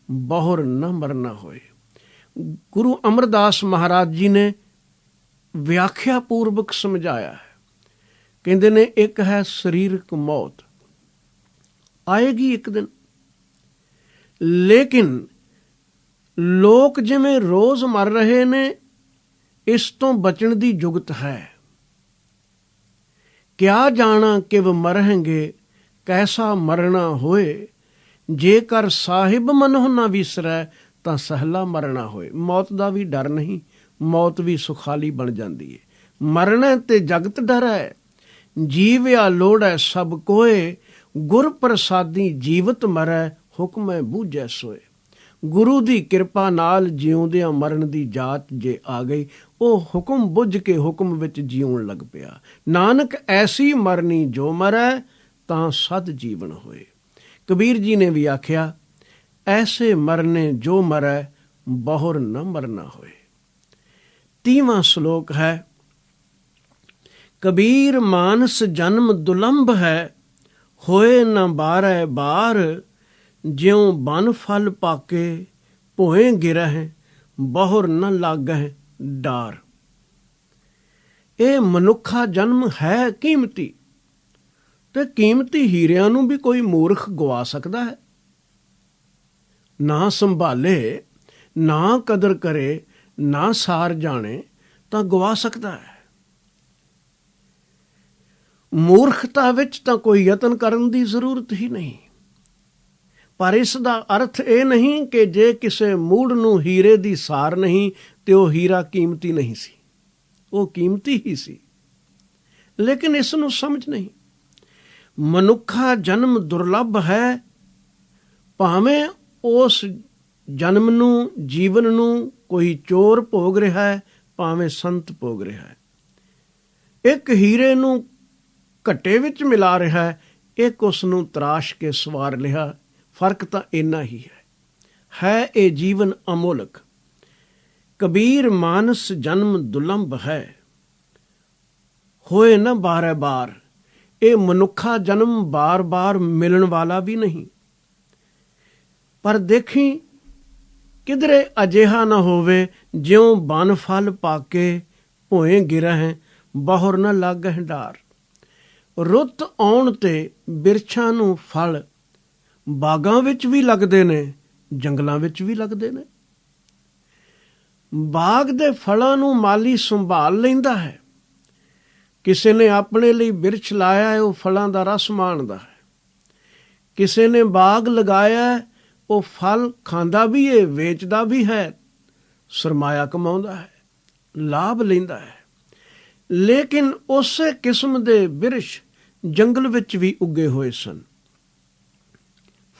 ਬਹੁਰ ਨਾ ਮਰਨਾ ਹੋਏ। ਗੁਰੂ ਅਮਰਦਾਸ ਮਹਾਰਾਜ ਜੀ ਨੇ ਵਿਆਖਿਆ ਪੂਰਵਕ ਸਮਝਾਇਆ ਹੈ। ਕਹਿੰਦੇ ਨੇ, ਇੱਕ ਹੈ ਸਰੀਰਕ ਮੌਤ, ਆਏਗੀ ਇੱਕ ਦਿਨ। ਲੇਕਿਨ ਲੋਕ ਜਿਵੇਂ ਰੋਜ਼ ਮਰ ਰਹੇ ਨੇ, ਇਸ ਤੋਂ ਬਚਣ ਦੀ ਜੁਗਤ ਹੈ। ਕਿਆ ਜਾਣਾ ਕਿਵ ਮਰਹਿੰਗੇ, ਕੈਸਾ ਮਰਨਾ ਹੋਏ। ਜੇਕਰ ਸਾਹਿਬ ਮਨਹੁ ਨਾ ਵਿਸਰੈ, ਤਾਂ ਸਹਲਾ ਮਰਨਾ ਹੋਏ। ਮੌਤ ਦਾ ਵੀ ਡਰ ਨਹੀਂ, ਮੌਤ ਵੀ ਸੁਖਾਲੀ ਬਣ ਜਾਂਦੀ ਹੈ। ਮਰਨਾ ਤੇ ਜਗਤ ਡਰੈ, ਜੀਵਿਆ ਲੋੜੈ ਸਭ ਕੋਏ। ਗੁਰ ਪ੍ਰਸਾਦੀ ਜੀਵਤ ਮਰੈ, ਹੁਕਮੈ ਬੂਝੈ ਸੋਏ। ਗੁਰੂ ਦੀ ਕਿਰਪਾ ਨਾਲ ਜਿਉਂਦਿਆਂ ਮਰਨ ਦੀ ਜਾਤ ਜੇ ਆ ਗਈ, ਉਹ ਹੁਕਮ ਬੁੱਝ ਕੇ ਹੁਕਮ ਵਿੱਚ ਜਿਉਣ ਲੱਗ ਪਿਆ। ਨਾਨਕ ਐਸੀ ਮਰਨੀ ਜੋ ਮਰੈ, ਤਾਂ ਸਦ ਜੀਵਨ ਹੋਏ। ਕਬੀਰ ਜੀ ਨੇ ਵੀ ਆਖਿਆ, ਐਸੇ ਮਰਨੇ ਜੋ ਮਰੈ, ਬਹੁਰ ਨ ਮਰਨਾ ਹੋਏ। 30ਵਾਂ ਸ਼ਲੋਕ ਹੈ, ਕਬੀਰ ਮਾਨਸ ਜਨਮ ਦੁਲੰਭ ਹੈ, ਹੋਏ ਨ ਬਾਰੈ ਬਾਰ, ਜਿਉ ਬਨ ਫਲ ਪਾਕੇ ਭੋਏ ਗਿਰਹਿ, ਬਹੁਰ ਨ ਲਾਗਹਿ ਡਾਰ। ਇਹ ਮਨੁੱਖਾ ਜਨਮ ਹੈ ਕੀਮਤੀ, ਤੇ ਕੀਮਤੀ ਹੀਰਿਆਂ ਨੂੰ ਵੀ ਕੋਈ ਮੂਰਖ ਗਵਾ ਸਕਦਾ ਹੈ? ਨਾ ਸੰਭਾਲੇ, ਨਾ ਕਦਰ ਕਰੇ, ਨਾ ਸਾਰ ਜਾਣੇ ਤਾਂ ਗਵਾ ਸਕਦਾ ਹੈ। ਮੂਰਖਤਾ ਵਿੱਚ ਤਾਂ ਕੋਈ ਯਤਨ ਕਰਨ ਦੀ ਜ਼ਰੂਰਤ ਹੀ ਨਹੀਂ। ਪਰ ਇਸ ਦਾ ਅਰਥ ਇਹ ਨਹੀਂ ਕਿ ਜੇ ਕਿਸੇ ਮੂੜ ਨੂੰ ਹੀਰੇ ਦੀ ਸਾਰ ਨਹੀਂ ਤੇ ਉਹ ਹੀਰਾ ਕੀਮਤੀ ਨਹੀਂ ਸੀ। ਉਹ ਕੀਮਤੀ ਹੀ ਸੀ, ਲੇਕਿਨ ਇਸ ਨੂੰ ਸਮਝ ਨਹੀਂ। ਮਨੁੱਖਾ ਜਨਮ ਦੁਰਲੱਭ ਹੈ, ਭਾਵੇਂ ਉਸ ਜਨਮ ਨੂੰ, ਜੀਵਨ ਨੂੰ ਕੋਈ ਚੋਰ ਭੋਗ ਰਿਹਾ ਹੈ, ਭਾਵੇਂ ਸੰਤ ਭੋਗ ਰਿਹਾ ਹੈ। ਇੱਕ ਹੀਰੇ ਨੂੰ ਘੱਟੇ ਵਿੱਚ ਮਿਲਾ ਰਿਹਾ ਹੈ, ਇੱਕ ਉਸ ਨੂੰ ਤਰਾਸ਼ ਕੇ ਸਵਾਰ ਲਿਆ। ਫਰਕ ਤਾਂ ਇੰਨਾ ਹੀ ਹੈ ਇਹ ਜੀਵਨ ਅਮੋਲਕ। ਕਬੀਰ ਮਾਨਸ ਜਨਮ ਦੁਲੰਭ ਹੈ, ਹੋਏ ਨਾ ਬਾਰੈ ਬਾਰ। ਇਹ ਮਨੁੱਖਾ ਜਨਮ ਬਾਰ-ਬਾਰ ਮਿਲਣ ਵਾਲਾ ਵੀ ਨਹੀਂ। ਪਰ ਦੇਖੀ ਕਿਧਰੇ ਅਜਿਹਾ ਨਾ ਹੋਵੇ, ਜਿਉਂ ਬਨ ਫਲ ਪਾਕੇ ਭੋਏ ਗਿਰਹਿ, ਬਹੁਰ ਨਾ ਲਾਗਹਿ ਡਾਰ। ਰੁੱਤ ਆਉਣ ਤੇ ਬਿਰਛਾਂ ਨੂੰ ਫਲ ਬਾਗਾਂ ਵਿੱਚ ਵੀ ਲੱਗਦੇ ਨੇ, ਜੰਗਲਾਂ ਵਿੱਚ ਵੀ ਲੱਗਦੇ ਨੇ। ਬਾਗ ਦੇ ਫਲਾਂ ਨੂੰ ਮਾਲੀ ਸੰਭਾਲ ਲੈਂਦਾ ਹੈ। ਕਿਸੇ ਨੇ ਆਪਣੇ ਲਈ ਬਿਰਛ ਲਾਇਆ ਹੈ, ਉਹ ਫਲਾਂ ਦਾ ਰਸ ਮਾਣਦਾ ਹੈ। ਕਿਸੇ ਨੇ ਬਾਗ ਲਗਾਇਆ ਹੈ, ਉਹ ਫਲ ਖਾਂਦਾ ਵੀ ਹੈ, ਵੇਚਦਾ ਵੀ ਹੈ, ਸਰਮਾਇਆ ਕਮਾਉਂਦਾ ਹੈ, ਲਾਭ ਲੈਂਦਾ ਹੈ। ਲੇਕਿਨ ਉਸੇ ਕਿਸਮ ਦੇ ਬਿਰਛ ਜੰਗਲ ਵਿੱਚ ਵੀ ਉੱਗੇ ਹੋਏ ਸਨ।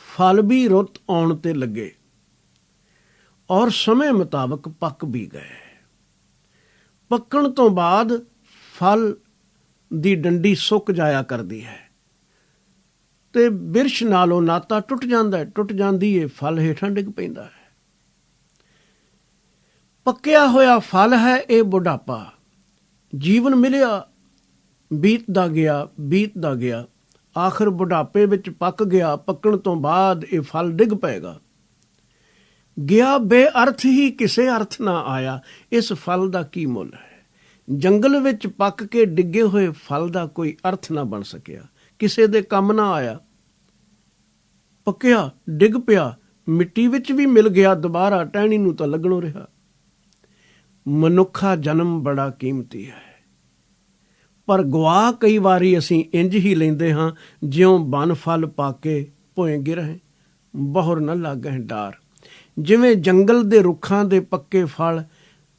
ਫਲ ਵੀ ਰੁੱਤ ਆਉਣ ਤੇ ਲੱਗੇ ਔਰ ਸਮੇਂ ਮੁਤਾਬਕ ਪੱਕ ਵੀ ਗਏ। ਪੱਕਣ ਤੋਂ ਬਾਅਦ ਫਲ ਦੀ ਡੰਡੀ ਸੁੱਕ ਜਾਇਆ ਕਰਦੀ ਹੈ ਤੇ ਬਿਰਛ ਨਾਲੋਂ ਨਾਤਾ ਟੁੱਟ ਜਾਂਦਾ ਹੈ, ਟੁੱਟ ਜਾਂਦੀ ਹੈ, ਫਲ ਹੇਠਾਂ ਡਿੱਗ ਪੈਂਦਾ ਹੈ। ਪੱਕਿਆ ਹੋਇਆ ਫਲ ਹੈ ਇਹ ਬੁਢਾਪਾ। ਜੀਵਨ ਮਿਲਿਆ, ਬੀਤਦਾ ਗਿਆ, ਬੀਤਦਾ ਗਿਆ, ਆਖਰ ਬੁਢਾਪੇ ਵਿੱਚ ਪੱਕ ਗਿਆ। ਪੱਕਣ ਤੋਂ ਬਾਅਦ ਇਹ ਫਲ ਡਿੱਗ ਪਏਗਾ। ਗਿਆ ਬੇਅਰਥ ਹੀ, ਕਿਸੇ ਅਰਥ ਨਾ ਆਇਆ। ਇਸ ਫਲ ਦਾ ਕੀ ਮੁੱਲ ਹੈ? ਜੰਗਲ ਵਿੱਚ ਪੱਕ ਕੇ ਡਿੱਗੇ ਹੋਏ ਫਲ ਦਾ ਕੋਈ ਅਰਥ ਨਾ ਬਣ ਸਕਿਆ, ਕਿਸੇ ਦੇ ਕੰਮ ਨਾ ਆਇਆ। ਪੱਕਿਆ, ਡਿੱਗ ਪਿਆ, ਮਿੱਟੀ ਵਿੱਚ ਵੀ ਮਿਲ ਗਿਆ, ਦੁਬਾਰਾ ਟਹਿਣੀ ਨੂੰ ਤਾਂ ਲੱਗਣੋਂ ਰਿਹਾ। ਮਨੁੱਖਾ ਜਨਮ ਬੜਾ ਕੀਮਤੀ ਹੈ, ਪਰ ਗਵਾ ਕਈ ਵਾਰੀ ਅਸੀਂ ਇੰਝ ਹੀ ਲੈਂਦੇ ਹਾਂ, ਜਿਉਂ ਬਨ ਫਲ ਪਾ ਕੇ ਭੋਏ ਗਿਰਹਿ, ਬਹੁਰ ਨਾ ਲਾਗਹਿ ਡਾਰ। ਜਿਵੇਂ ਜੰਗਲ ਦੇ ਰੁੱਖਾਂ ਦੇ ਪੱਕੇ ਫਲ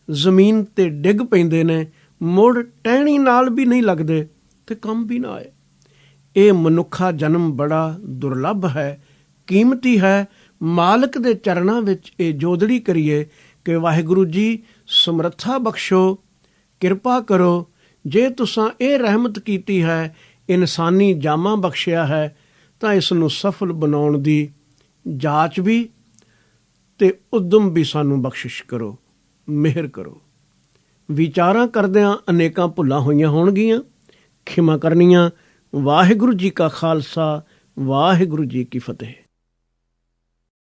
ਜ਼ਮੀਨ ਤੇ ਡਿੱਗ ਪੈਂਦੇ ਨੇ, ਮੁੜ ਟਹਿਣੀ ਨਾਲ ਵੀ ਨਹੀਂ ਲੱਗਦੇ ਤੇ ਕੰਮ ਵੀ ਨਾ ਆਏ। ਇਹ ਮਨੁੱਖਾ ਜਨਮ ਬੜਾ ਦੁਰਲੱਭ ਹੈ, ਕੀਮਤੀ ਹੈ। ਮਾਲਕ ਦੇ ਚਰਨਾਂ ਵਿੱਚ ਇਹ ਜੋਦੜੀ ਕਰੀਏ ਕਿ ਵਾਹਿਗੁਰੂ ਜੀ ਸਮਰੱਥਾ ਬਖਸ਼ੋ, ਕਿਰਪਾ ਕਰੋ। ਜੇ ਤੁਸਾਂ ਇਹ ਰਹਿਮਤ ਕੀਤੀ ਹੈ, ਇਨਸਾਨੀ ਜਾਮਾ ਬਖਸ਼ਿਆ ਹੈ, ਤਾਂ ਇਸ ਨੂੰ ਸਫਲ ਬਣਾਉਣ ਦੀ ਜਾਂਚ ਵੀ ਤੇ ਉਦਮ ਵੀ ਸਾਨੂੰ ਬਖਸ਼ਿਸ਼ ਕਰੋ, ਮਿਹਰ ਕਰੋ। ਵਿਚਾਰਾਂ ਕਰਦਿਆਂ ਅਨੇਕਾਂ ਭੁੱਲਾਂ ਹੋਈਆਂ ਹੋਣਗੀਆਂ, ਖਿਮਾ ਕਰਨੀਆਂ। ਵਾਹਿਗੁਰੂ ਜੀ ਕਾ ਖਾਲਸਾ, ਵਾਹਿਗੁਰੂ ਜੀ ਕੀ ਫਤਿਹ।